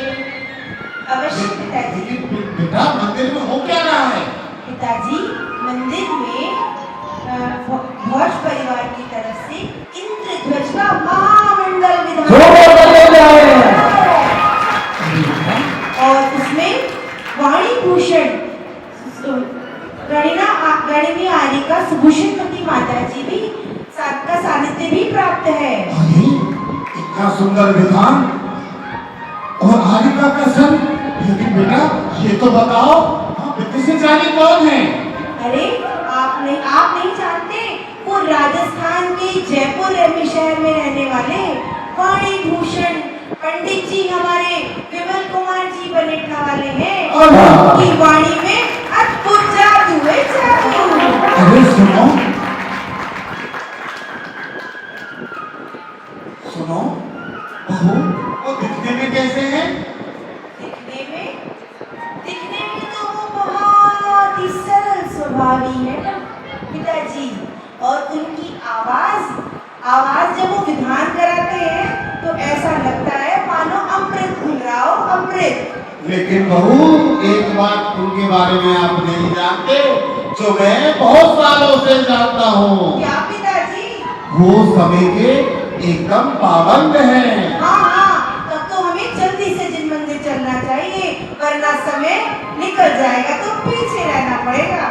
अवश्य पिताजी। लेकिन बेटा, मंदिर में हो क्या रहा है? पिताजी मंदिर में भोज परिवार की तरफ से इंद्रध्वज का महामंडल विधान और उसमें वाणी भूषण गणिनी आर्य का सुभूषणवती माता जी भी का सानिध्य भी प्राप्त है। अरे, इतना सुंदर विधान और हारिका का सन। लेकिन बेटा, ये तो बताओ, विद्याचार्य कौन है? अरे आप नहीं जानते, वो राजस्थान के जयपुर शहर में रहने वाले वाणी भूषण पंडित जी हमारे विमल कुमार जी बनेठा वाले हैं। उनकी वाणी में अद्भुत जादू है, जादू। अरे सुनो बहू, वो दिखने में कैसे हैं? दिखने में तो वो बहुत ही सरल स्वभावी है पिताजी, और उनकी आवाज जब वो विधान कराते हैं तो ऐसा लगता है मानो अमृत घुल रहा हो, अमृत। लेकिन बहू, एक बात उनके बारे में आप नहीं जानते, जो मैं बहुत सालों से जानता हूँ। क्या पिताजी? वो समय के एकदम पाबंद हैं। हाँ, तब तो हमें जल्दी से जिन मंदिर चलना चाहिए, वरना समय निकल जाएगा तो पीछे रहना पड़ेगा।